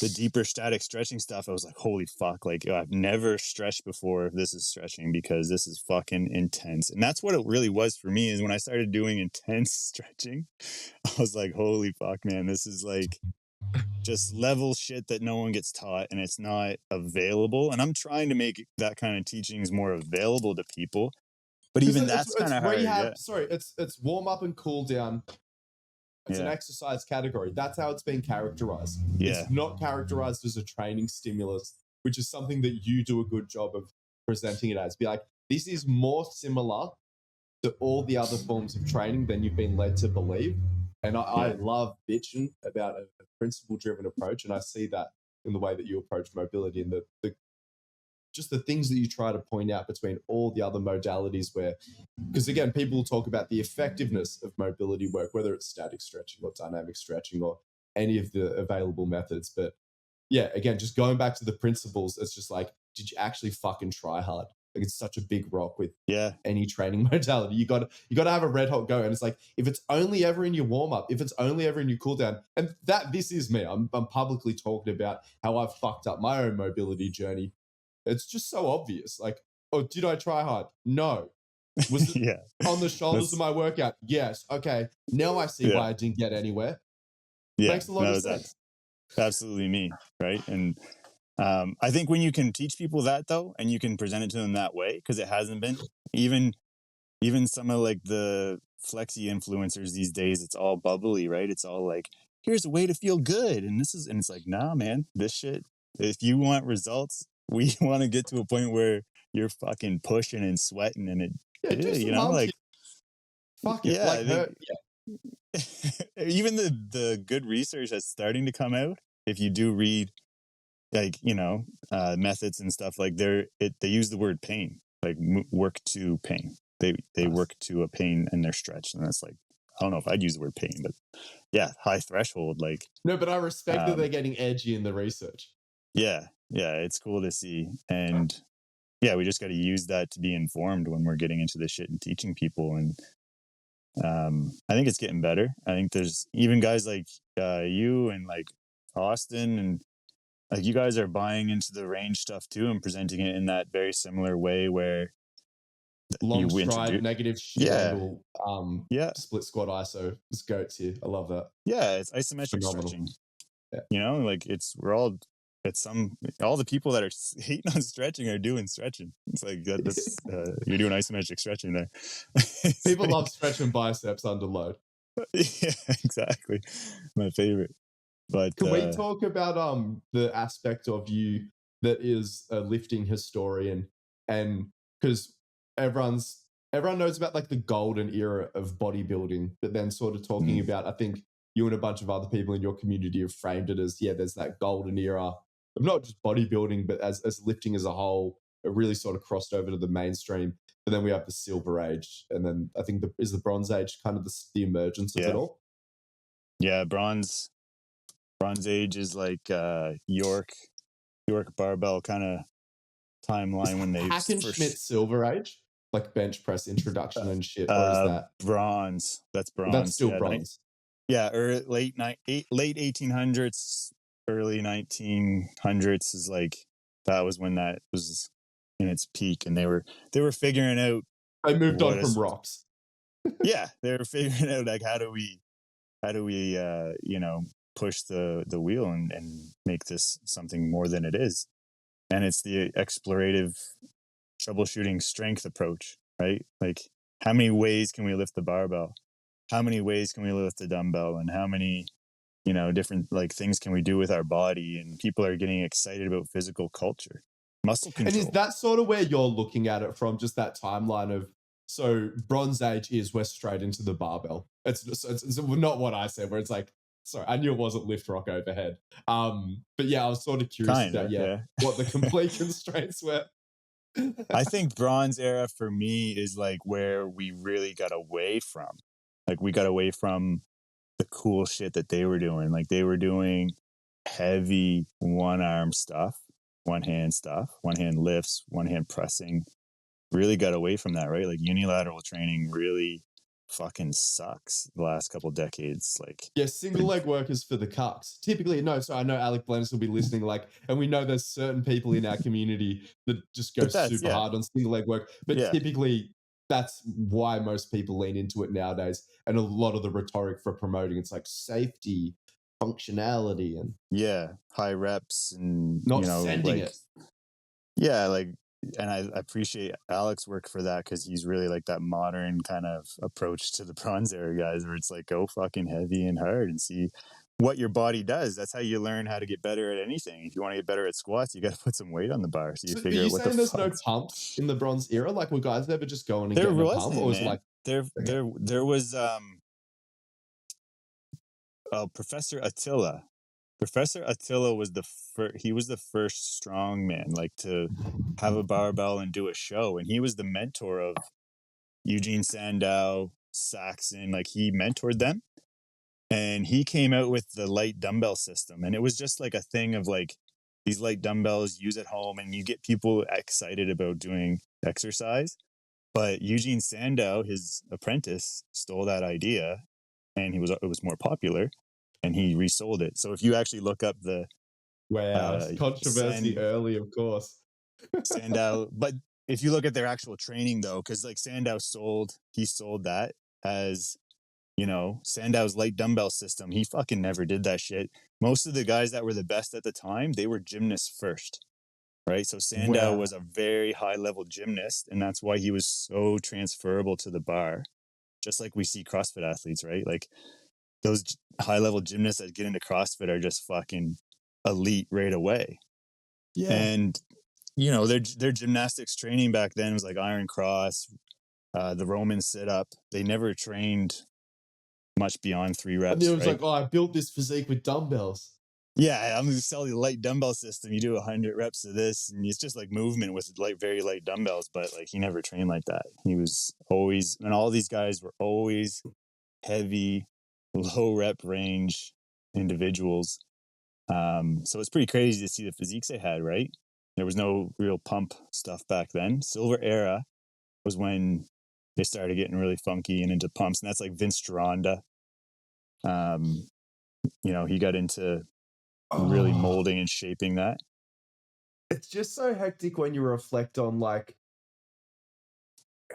the deeper static stretching stuff, I was like, holy fuck, like I've never stretched before. This is stretching because this is fucking intense. And that's what it really was for me, is when I started doing intense stretching, I was like, holy fuck, man, this is like just level shit that no one gets taught, and it's not available. And I'm trying to make that kind of teachings more available to people. But even that's kind of hard. Rehab, sorry, it's warm up and cool down. It's an exercise category. That's how it's been characterized. Yeah. It's not characterized as a training stimulus, which is something that you do a good job of presenting it as. Be like, this is more similar to all the other forms of training than you've been led to believe. And I love bitching about a principle-driven approach, and I see that in the way that you approach mobility and just the things that you try to point out between all the other modalities where, because again, people will talk about the effectiveness of mobility work, whether it's static stretching or dynamic stretching or any of the available methods. But yeah, again, just going back to the principles, it's just like, did you actually fucking try hard? Like it's such a big rock with any training modality. You got to have a red hot go. And it's like, if it's only ever in your warm up, if it's only ever in your cool down, and this is me, I'm publicly talking about how I've fucked up my own mobility journey. It's just so obvious. Like, oh, did I try hard? No. Was it on the shoulders of my workout? Yes. Okay. Now I see why I didn't get anywhere. Yeah. Makes a lot of sense. Absolutely me. Right. And I think when you can teach people that though, and you can present it to them that way, because it hasn't been, even some of like the flexi influencers these days, it's all bubbly, right? It's all like, here's a way to feel good. And it's like, nah, man, this shit, if you want results, we want to get to a point where you're fucking pushing and sweating, and you know, like, fuck it. Like even the good research that's starting to come out, if you do read, like, you know, methods and stuff, like they use the word pain, like work to pain. They work to a pain in their stretch, and that's like, I don't know if I'd use the word pain, but yeah, high threshold, like. No, but I respect that they're getting edgy in the research. Yeah, it's cool to see. And yeah, we just got to use that to be informed when we're getting into this shit and teaching people. And I think it's getting better. I think there's even guys like you and like Austin, and like you guys are buying into the range stuff too and presenting it in that very similar way where long you stride, introduce. negative shit Yeah. angle, Yeah. split squat ISO. It's goats here. I love that. Yeah, it's isometric phenomenal. stretching. Yeah. You know, like all the people that are hating on stretching are doing stretching. It's like that's you're doing isometric stretching there. People love stretching biceps under load. Yeah, exactly. My favorite. But Can we talk about the aspect of you that is a lifting historian, and because everyone knows about like the golden era of bodybuilding, but then sort of talking about, I think you and a bunch of other people in your community have framed it as, yeah, there's that golden era of not just bodybuilding, but as lifting as a whole. It really sort of crossed over to the mainstream. But then we have the Silver Age, and then I think is the Bronze Age kind of the emergence of it all. Yeah, Bronze Age is like York barbell kind of timeline when they Hackenschmidt Silver Age, like bench press introduction and shit, or is that bronze? That's bronze. That's still bronze. Late 1800s, early 1900s is like, that was when that was in its peak, and they were figuring out. They moved on from rocks. Yeah, they were figuring out like how do we push the wheel and make this something more than it is. And it's the explorative troubleshooting strength approach, right? Like, how many ways can we lift the barbell? How many ways can we lift the dumbbell? And how many, different like things can we do with our body? And people are getting excited about physical culture, muscle control. And is that sort of where you're looking at it from, just that timeline of, so Bronze Age is we're straight into the barbell. It's not what I said, where it's like, sorry, I knew it wasn't lift rock overhead. But yeah, I was sort of curious about what the complete constraints were. I think Bronze era for me is like where we really got away from. Like, we got away from the cool shit that they were doing. Like, they were doing heavy one-arm stuff, one-hand stuff, one-hand lifts, one-hand pressing. Really got away from that, right? Like, unilateral training really fucking sucks the last couple decades. Like, yeah, single leg work is for the cucks. Typically, no. So I know Alec Blennis will be listening. Like, and we know there's certain people in our community that just go super hard on single leg work. But typically, that's why most people lean into it nowadays. And a lot of the rhetoric for promoting, it's like safety, functionality, and high reps, and not sending it. Yeah, like. And I appreciate Alex's work for that, because he's really like that modern kind of approach to the Bronze era guys, where it's like, go fucking heavy and hard and see what your body does. That's how you learn how to get better at anything. If you want to get better at squats, you got to put some weight on the bar. So you figure out what the fuck. There's no pumps in the Bronze era? Like, were guys ever just going and getting a pump? Or was it like there was Professor Attila. Professor Attila was he was the first strong man, like, to have a barbell and do a show. And he was the mentor of Eugene Sandow, Saxon. Like, he mentored them. And he came out with the light dumbbell system. And it was just like a thing of like, these light dumbbells, use at home, and you get people excited about doing exercise. But Eugene Sandow, his apprentice, stole that idea, and it was more popular. And he resold it. So if you actually look up the controversy early, of course, Sandow, but if you look at their actual training though, because like Sandow sold that as, Sandow's light dumbbell system. He fucking never did that shit. Most of the guys that were the best at the time, they were gymnasts first, right? So Sandow was a very high level gymnast, and that's why he was so transferable to the bar, just like we see CrossFit athletes, right? Like, those high-level gymnasts that get into CrossFit are just fucking elite right away. Yeah. And, their gymnastics training back then was like iron cross, the Roman sit-up. They never trained much beyond 3 reps. And it was like, I built this physique with dumbbells. Yeah, I'm going to sell you a light dumbbell system. You do 100 reps of this, and it's just like movement with like very light dumbbells. But like, he never trained like that. He was always, and all these guys were always heavy, low rep range individuals. So it's pretty crazy to see the physiques they had, right? There was no real pump stuff back then. Silver era was when they started getting really funky and into pumps. And that's like Vince Gironda. He got into really molding and shaping that. It's just so hectic when you reflect on like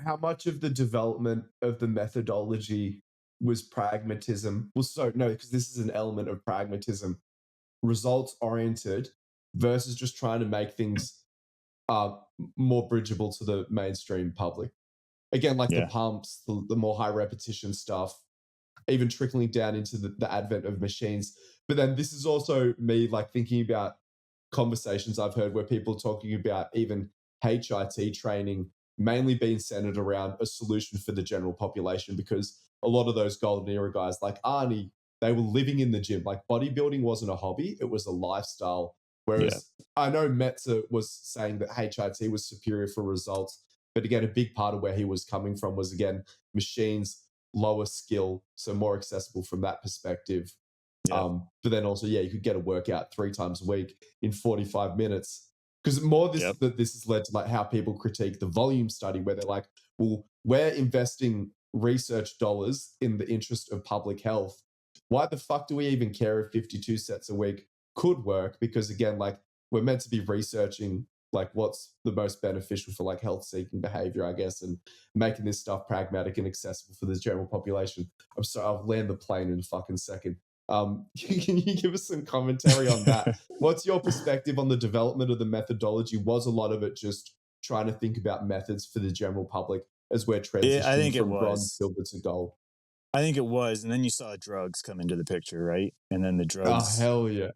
how much of the development of the methodology was pragmatism? Well, so no, because this is an element of pragmatism, results oriented versus just trying to make things more bridgeable to the mainstream public. Again, like the pumps, the more high repetition stuff, even trickling down into the advent of machines. But then this is also me like thinking about conversations I've heard where people are talking about even HIT training mainly being centered around a solution for the general population, because a lot of those golden era guys like Arnie, they were living in the gym. Like bodybuilding wasn't a hobby, it was a lifestyle. Whereas I know Metzer was saying that HIT was superior for results, but again, a big part of where he was coming from was, again, machines, lower skill, so more accessible from that perspective. But then also, you could get a workout 3 times a week in 45 minutes. Because more this has led to like how people critique the volume study, where they're like, well, we're investing research dollars in the interest of public health. Why the fuck do we even care if 52 sets a week could work? Because again, like we're meant to be researching like what's the most beneficial for like health seeking behavior, I guess, and making this stuff pragmatic and accessible for the general population. I'm sorry, I'll land the plane in a fucking second. Can you give us some commentary on that? What's your perspective on the development of the methodology? Was a lot of it just trying to think about methods for the general public as we're transitioning from bronze, silver to gold? I think it was. And then you saw drugs come into the picture, right? And then the drugs. Oh, hell yeah.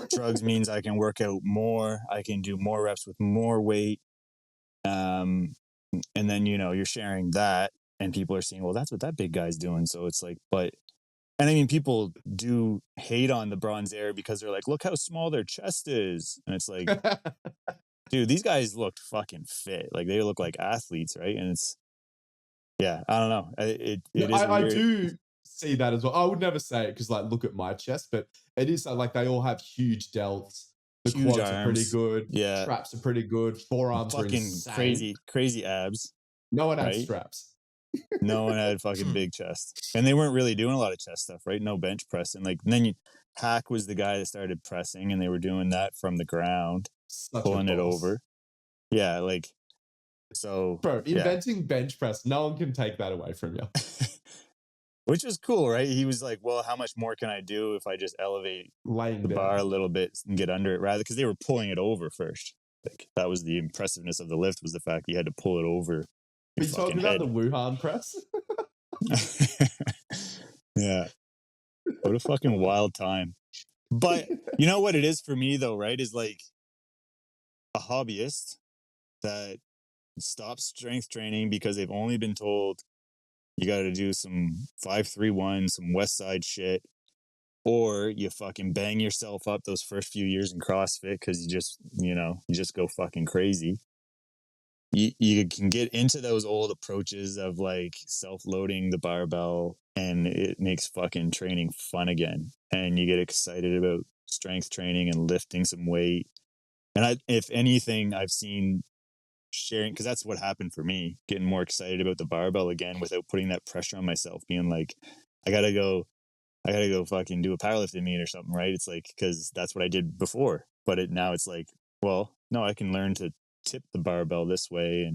Drugs means I can work out more. I can do more reps with more weight. And then, you're sharing that and people are seeing, well, that's what that big guy's doing. So it's like, and I mean, people do hate on the bronze era because they're like, look how small their chest is. And it's like, dude, these guys looked fucking fit. Like they look like athletes, right? And it's, I don't know. I do see that as well. I would never say it because like, look at my chest, but it is like they all have huge delts. The huge quads arms. are pretty good. Yeah. Traps are pretty good. Forearms fucking are insane. crazy abs. No one had straps. No one had fucking big chest. And they weren't really doing a lot of chest stuff, right? No bench pressing. Like, and then Hack was the guy that started pressing and they were doing that from the ground, pulling it over. Yeah, like, so. Bro, inventing bench press, no one can take that away from you. Which is cool, right? He was like, well, how much more can I do if I just elevate the bar a little bit and get under it rather? Because they were pulling it over first. Like, that was the impressiveness of the lift, was the fact you had to pull it over. Are you talking about the Wuhan press? Yeah. What a fucking wild time. But you know what it is for me though, right? Is like a hobbyist that stops strength training because they've only been told you got to do some 5-3-1, some West Side shit, or you fucking bang yourself up those first few years in CrossFit because you just go fucking crazy. You can get into those old approaches of like self-loading the barbell and it makes fucking training fun again. And you get excited about strength training and lifting some weight. And if anything, I've seen sharing, because that's what happened for me, getting more excited about the barbell again without putting that pressure on myself, being like, I gotta go fucking do a powerlifting meet or something, right? It's like, because that's what I did before. But now it's like, well, no, I can learn to tip the barbell this way,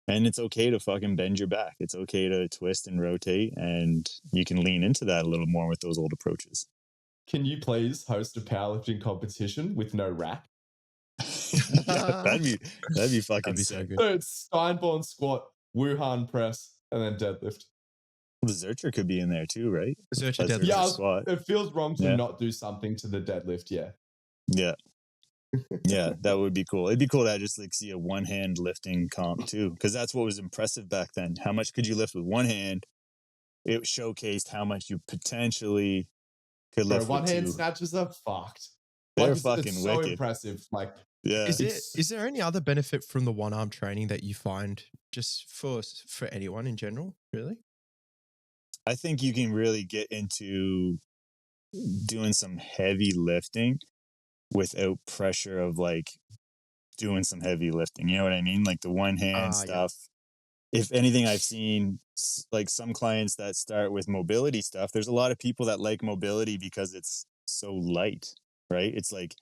and it's okay to fucking bend your back. It's okay to twist and rotate, and you can lean into that a little more with those old approaches. Can you please host a powerlifting competition with no rack? that'd be fucking sick. So good. So it's Steinborn squat, Wuhan press, and then deadlift. The Zercher could be in there too, right? Zercher deadlift. Squat. It feels wrong to not do something to the deadlift. Yeah, that would be cool. It'd be cool to just like see a one-hand lifting comp too, because that's what was impressive back then. How much could you lift with one hand? It showcased how much you potentially could lift with one-hand two. snatches are fucked. They're fucking it's wicked. So impressive. Like, is there any other benefit from the one-arm training that you find just for anyone in general, really? I think you can really get into doing some heavy lifting without pressure of like doing some heavy lifting. You know what I mean? Like the one hand stuff. Yeah. If anything, I've seen like some clients that start with mobility stuff. There's a lot of people that like mobility because it's so light, right? It's like,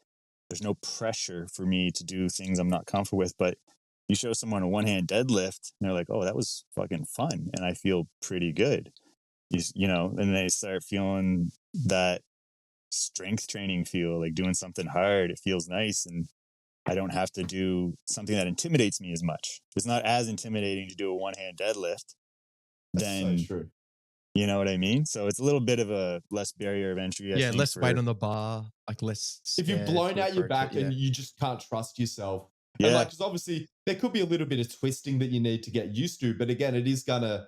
there's no pressure for me to do things I'm not comfortable with, but you show someone a one-hand deadlift, and they're like, "Oh, that was fucking fun," and I feel pretty good. You know, and they start feeling that strength training feel, like doing something hard. It feels nice, and I don't have to do something that intimidates me as much. It's not as intimidating to do a one-hand deadlift than, so true. you know what I mean? So it's a little bit of a less barrier of entry. I think, less weight on the bar, like less. If you've blown out your back it, and you just can't trust yourself. Yeah. And like, because obviously there could be a little bit of twisting that you need to get used to, but again, it is gonna,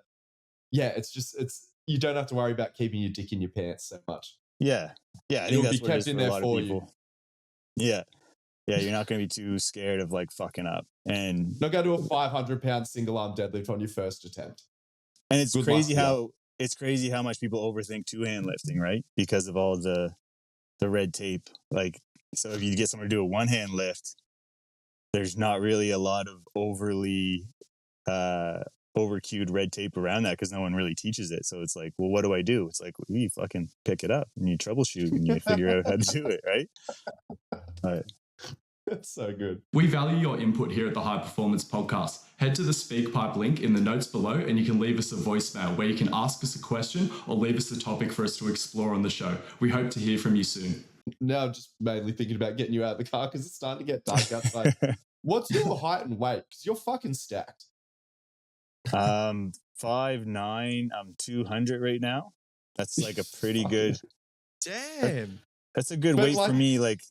you don't have to worry about keeping your dick in your pants so much. Yeah. I think that's what it is for a lot of people. You. Yeah, you're not going to be too scared of like fucking up. And not go to a 500-pound single arm deadlift on your first attempt. And it's crazy how much people overthink two-hand lifting, right? Because of all the red tape. Like, so if you get someone to do a one-hand lift, there's not really a lot of overly over-cued red tape around that because no one really teaches it. So it's like, well, what do I do? It's like, well, you fucking pick it up and you troubleshoot and you figure out how to do it, right? All right. That's so good. We value your input here at the High Performance Podcast. Head to the SpeakPipe link in the notes below and you can leave us a voicemail where you can ask us a question or leave us a topic for us to explore on the show. We hope to hear from you soon. Now I'm just mainly thinking about getting you out of the car because it's starting to get dark outside. What's your height and weight? Because you're fucking stacked. 5'9", I'm 200 right now. That's like a pretty good. Damn. That's a good weight for me. Like,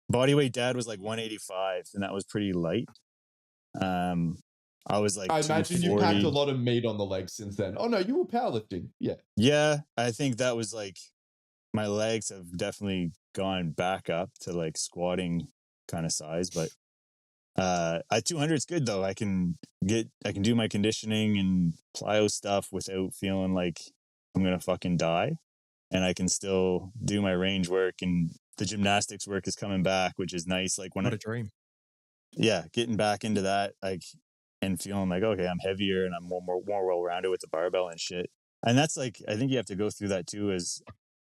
body weight dad was like 185 and that was pretty light. I was like, I imagine you packed a lot of meat on the legs since then. Oh no, you were powerlifting. Yeah, I think that was like, my legs have definitely gone back up to like squatting kind of size, but at 200 it's good though. I can do my conditioning and plyo stuff without feeling like I'm gonna fucking die, and I can still do my range work, and the gymnastics work is coming back, which is nice. Like what a dream. Yeah, getting back into that, like, and feeling like, okay, I'm heavier and I'm more well-rounded with the barbell and shit. And that's like, I think you have to go through that too as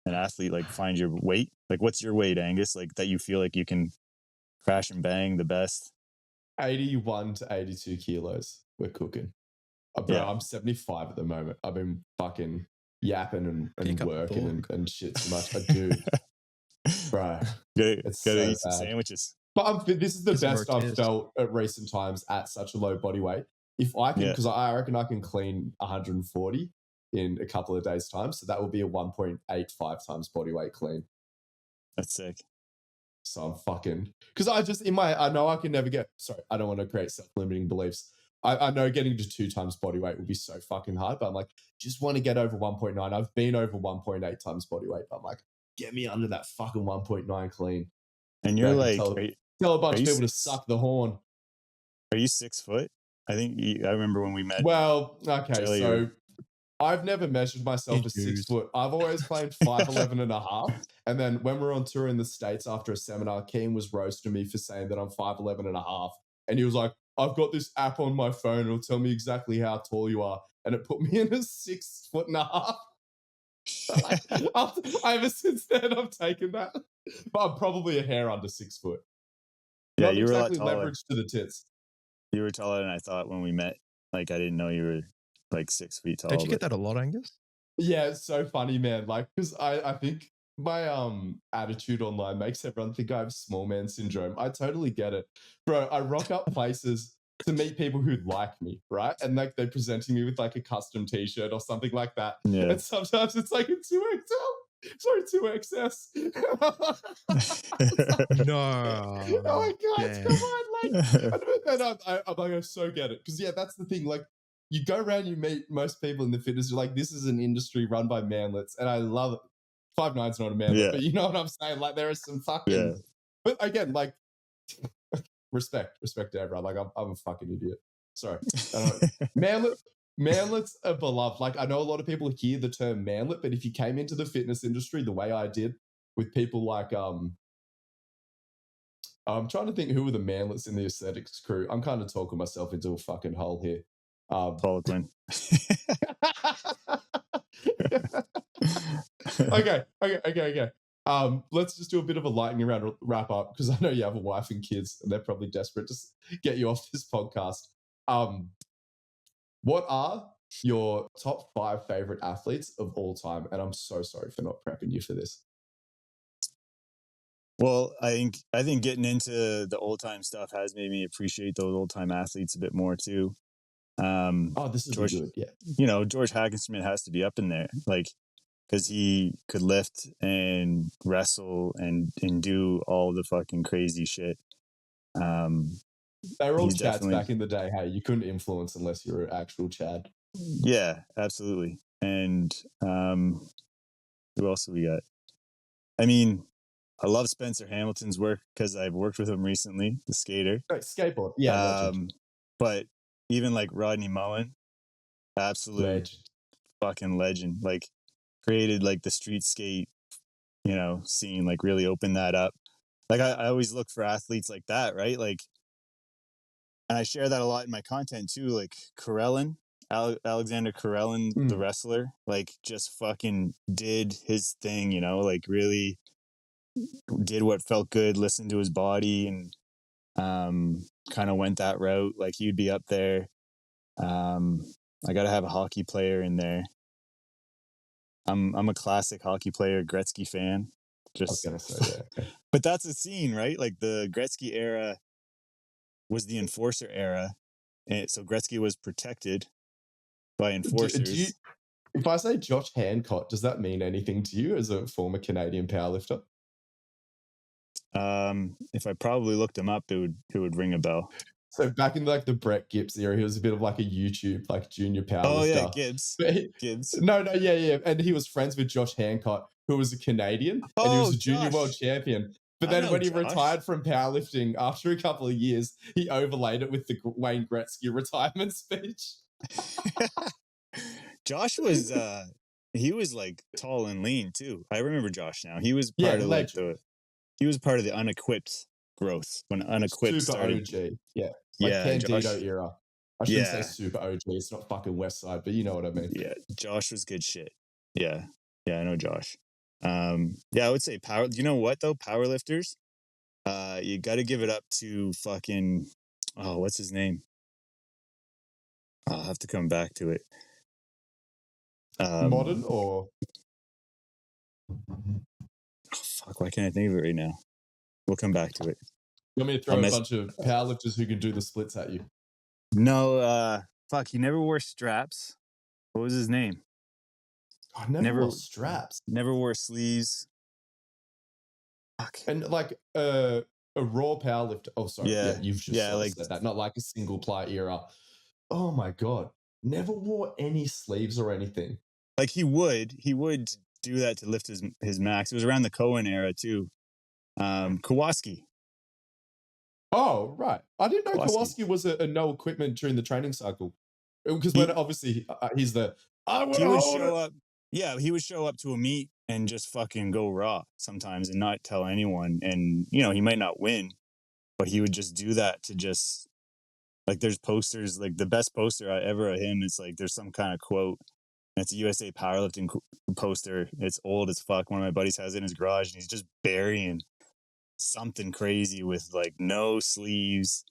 an athlete, like find your weight. Like, what's your weight, Angus? Like that you feel like you can crash and bang the best? 81 to 82 kilos. We're cooking. Bro, Yeah. I'm 75 at the moment. I've been fucking yapping and working and shit so much. I do. Bro. Gotta eat some sandwiches. But this is the best I've felt at recent times at such a low body weight. If I can, because I reckon I can clean 140 in a couple of days' time. So that will be a 1.85 times body weight clean. That's sick. So I'm fucking, because I know I can never I don't want to create self-limiting beliefs. I know getting to 2 times body weight would be so fucking hard, but I'm like, just want to get over 1.9. I've been over 1.8 times body weight, but I'm like, get me under that fucking 1.9 clean. And you're like, tell a bunch of people to suck the horn. Are you 6 foot? I think I remember when we met. Well, okay, so I've never measured myself as 6 foot. I've always claimed 5'11 and a half. And then when we're on tour in the States after a seminar, Keen was roasting me for saying that I'm 5'11 and a half. And he was like, I've got this app on my phone. It'll tell me exactly how tall you are. And it put me in a 6 foot and a half. Ever since then, I've taken that. But I'm probably a hair under 6 foot. Yeah, not you were exactly a lot taller. Leverage to the tits. You were taller than I thought when we met. Like, I didn't know you were like 6 feet tall. Don't you get that a lot, Angus? Yeah, it's so funny, man. Like, because I think my attitude online makes everyone think I have small man syndrome. I totally get it. Bro, I rock up places to meet people who like me, right? And like they're presenting me with like a custom t-shirt or something like that. Yeah. And sometimes it's like a 2XL. Sorry, 2XS. No. Oh my God, come on. Like, I'm like, I so get it. Because yeah, that's the thing. Like, you go around, you meet most people in the fitness, you're like, this is an industry run by manlets. And I love it. 5'9's not a manlet, but you know what I'm saying? Like, there is some fucking... But again, like, respect to everyone. Like, I'm a fucking idiot. Sorry. Manlets are beloved. Like, I know a lot of people hear the term manlet, but if you came into the fitness industry the way I did with people like... I'm trying to think who were the manlets in the aesthetics crew. I'm kind of talking myself into a fucking hole here. Paul Quinn. Okay. Let's just do a bit of a lightning round wrap up because I know you have a wife and kids and they're probably desperate to get you off this podcast. What are your top 5 favorite athletes of all time? And I'm so sorry for not prepping you for this. Well, I think getting into the old time stuff has made me appreciate those old time athletes a bit more too. This is George, good. Yeah, George Hackenschmidt has to be up in there, like, because he could lift and wrestle and do all the fucking crazy shit. They were all Chads definitely back in the day. Hey, you couldn't influence unless you were an actual Chad. Yeah, absolutely. And who else have we got? I mean, I love Spencer Hamilton's work because I've worked with him recently, the skater. Right, skateboard. Yeah. But even like Rodney Mullen, absolute legend. Fucking legend. Like created like the street skate, scene, like really opened that up. Like I always look for athletes like that, right? Like, and I share that a lot in my content too. Like Karelin, Alexander Karelin, the wrestler, like just fucking did his thing, like really did what felt good, listened to his body, and kind of went that route. Like he would be up there. I got to have a hockey player in there. I'm a classic hockey player, Gretzky fan. Just I was gonna say, yeah. But that's a scene, right? Like the Gretzky era was the enforcer era, and so Gretzky was protected by enforcers. If I say Josh Hancock, does that mean anything to you as a former Canadian powerlifter? If I probably looked him up, it would ring a bell. So back in like the Brett Gibbs era, he was a bit of like a YouTube like junior powerlifter. Oh yeah, Gibbs. Gibbs. No, yeah, and he was friends with Josh Hancock, who was a Canadian, and he was a junior world champion. But then when he retired from powerlifting after a couple of years, he overlaid it with the Wayne Gretzky retirement speech. Josh was he was like tall and lean too. I remember Josh now. He was part of he was part of the unequipped growth when unequipped super started. OG. Yeah. Like Candido Josh, era. I shouldn't say super OG. It's not fucking West Side, but you know what I mean. Yeah. Josh was good shit. Yeah. Yeah, I know Josh. I would say power. You know what though? Powerlifters. You got to give it up to fucking. Oh, what's his name? I'll have to come back to it. Modern or? Oh, fuck! Why can't I think of it right now? We'll come back to it. You want me to throw a bunch of powerlifters who can do the splits at you? No, fuck. He never wore straps. What was his name? I never wore straps. Never wore sleeves. Fuck. And like a raw powerlifter. Oh, sorry. Yeah, you've just said that. Not like a single ply era. Oh my God. Never wore any sleeves or anything. Like he would do that to lift his max. It was around the Cohen era too. Kowalski. Oh, right. I didn't know Kowalski was a no equipment during the training cycle. Because when obviously he's the he would show up. Yeah, he would show up to a meet and just fucking go raw sometimes and not tell anyone. And he might not win, but he would just do that to just like there's posters, like the best poster I ever of him is like there's some kind of quote. And it's a USA powerlifting poster. It's old as fuck. One of my buddies has it in his garage and he's just burying something crazy with like no sleeves,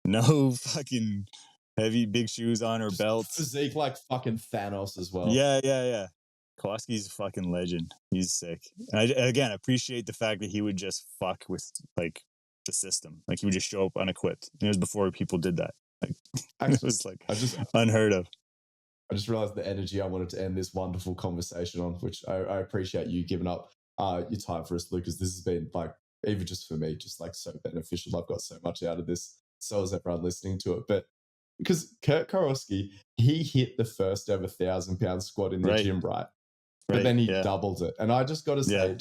no fucking heavy big shoes on or belts. Physique like fucking Thanos as well. Yeah. Kowalski's a fucking legend. He's sick. And I, again, appreciate the fact that he would just fuck with like the system. Like he would just show up unequipped. And it was before people did that. Like it was like unheard of. I just realized the energy I wanted to end this wonderful conversation on, which I appreciate you giving up your time for us, Lucas. This has been like, even just for me, just like so beneficial. I've got so much out of this. So is everyone listening to it. But because Kurt Kowalski, he hit the first ever 1,000-pound squat in the gym, right? But then he doubled it. And I just got to say,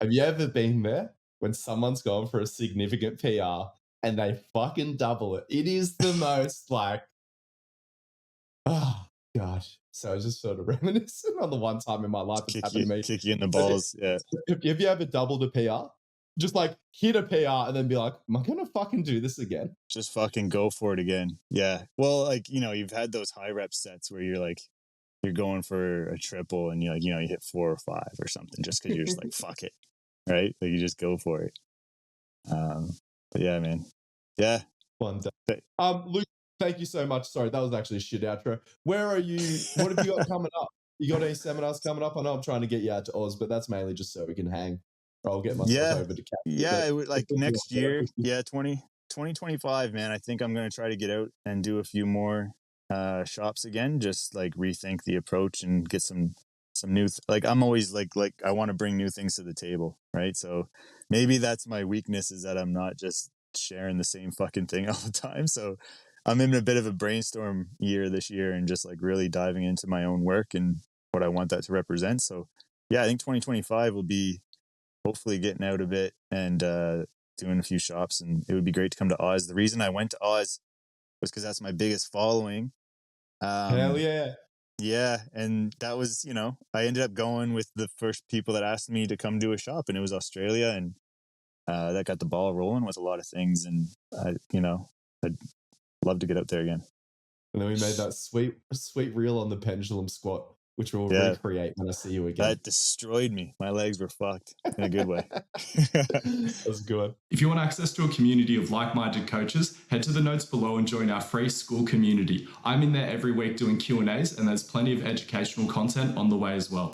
have you ever been there when someone's gone for a significant PR and they fucking double it? It is the most like, oh, God. So I was just sort of reminiscing on the one time in my life it's happened to me. Kick you in the balls, Have you ever doubled a PR? Just like hit a PR and then be like, am I going to fucking do this again? Just fucking go for it again. Yeah. Well, like, you've had those high rep sets where you're like, you're going for a triple and you hit 4 or 5 or something just because you're just like, fuck it. right? Like you just go for it. But yeah, man. Yeah. One day. Luke, thank you so much. Sorry, that was actually a shit outro. Where are you? What have you got coming up? You got any seminars coming up? I know I'm trying to get you out to Oz, but that's mainly just so we can hang. Or I'll get myself over to Cap. Yeah, it would like next year. Yeah, 2025, man. I think I'm going to try to get out and do a few more shops again, just like rethink the approach and get some new like I'm always like I want to bring new things to the table, right? So maybe that's my weakness, is that I'm not just sharing the same fucking thing all the time. So I'm in a bit of a brainstorm year this year and just like really diving into my own work and what I want that to represent. So yeah, I think 2025 will be hopefully getting out a bit and doing a few shops, and it would be great to come to Oz. The reason I went to Oz was because that's my biggest following. Hell yeah. Yeah, and that was, you know, I ended up going with the first people that asked me to come do a shop, and it was Australia, and that got the ball rolling with a lot of things, and I'd love to get out there again. And then we made that sweet reel on the pendulum squat, which we'll recreate when I see you again. That destroyed me. My legs were fucked in a good way. That was good. If you want access to a community of like-minded coaches, head to the notes below and join our free school community. I'm in there every week doing Q&As, and there's plenty of educational content on the way as well.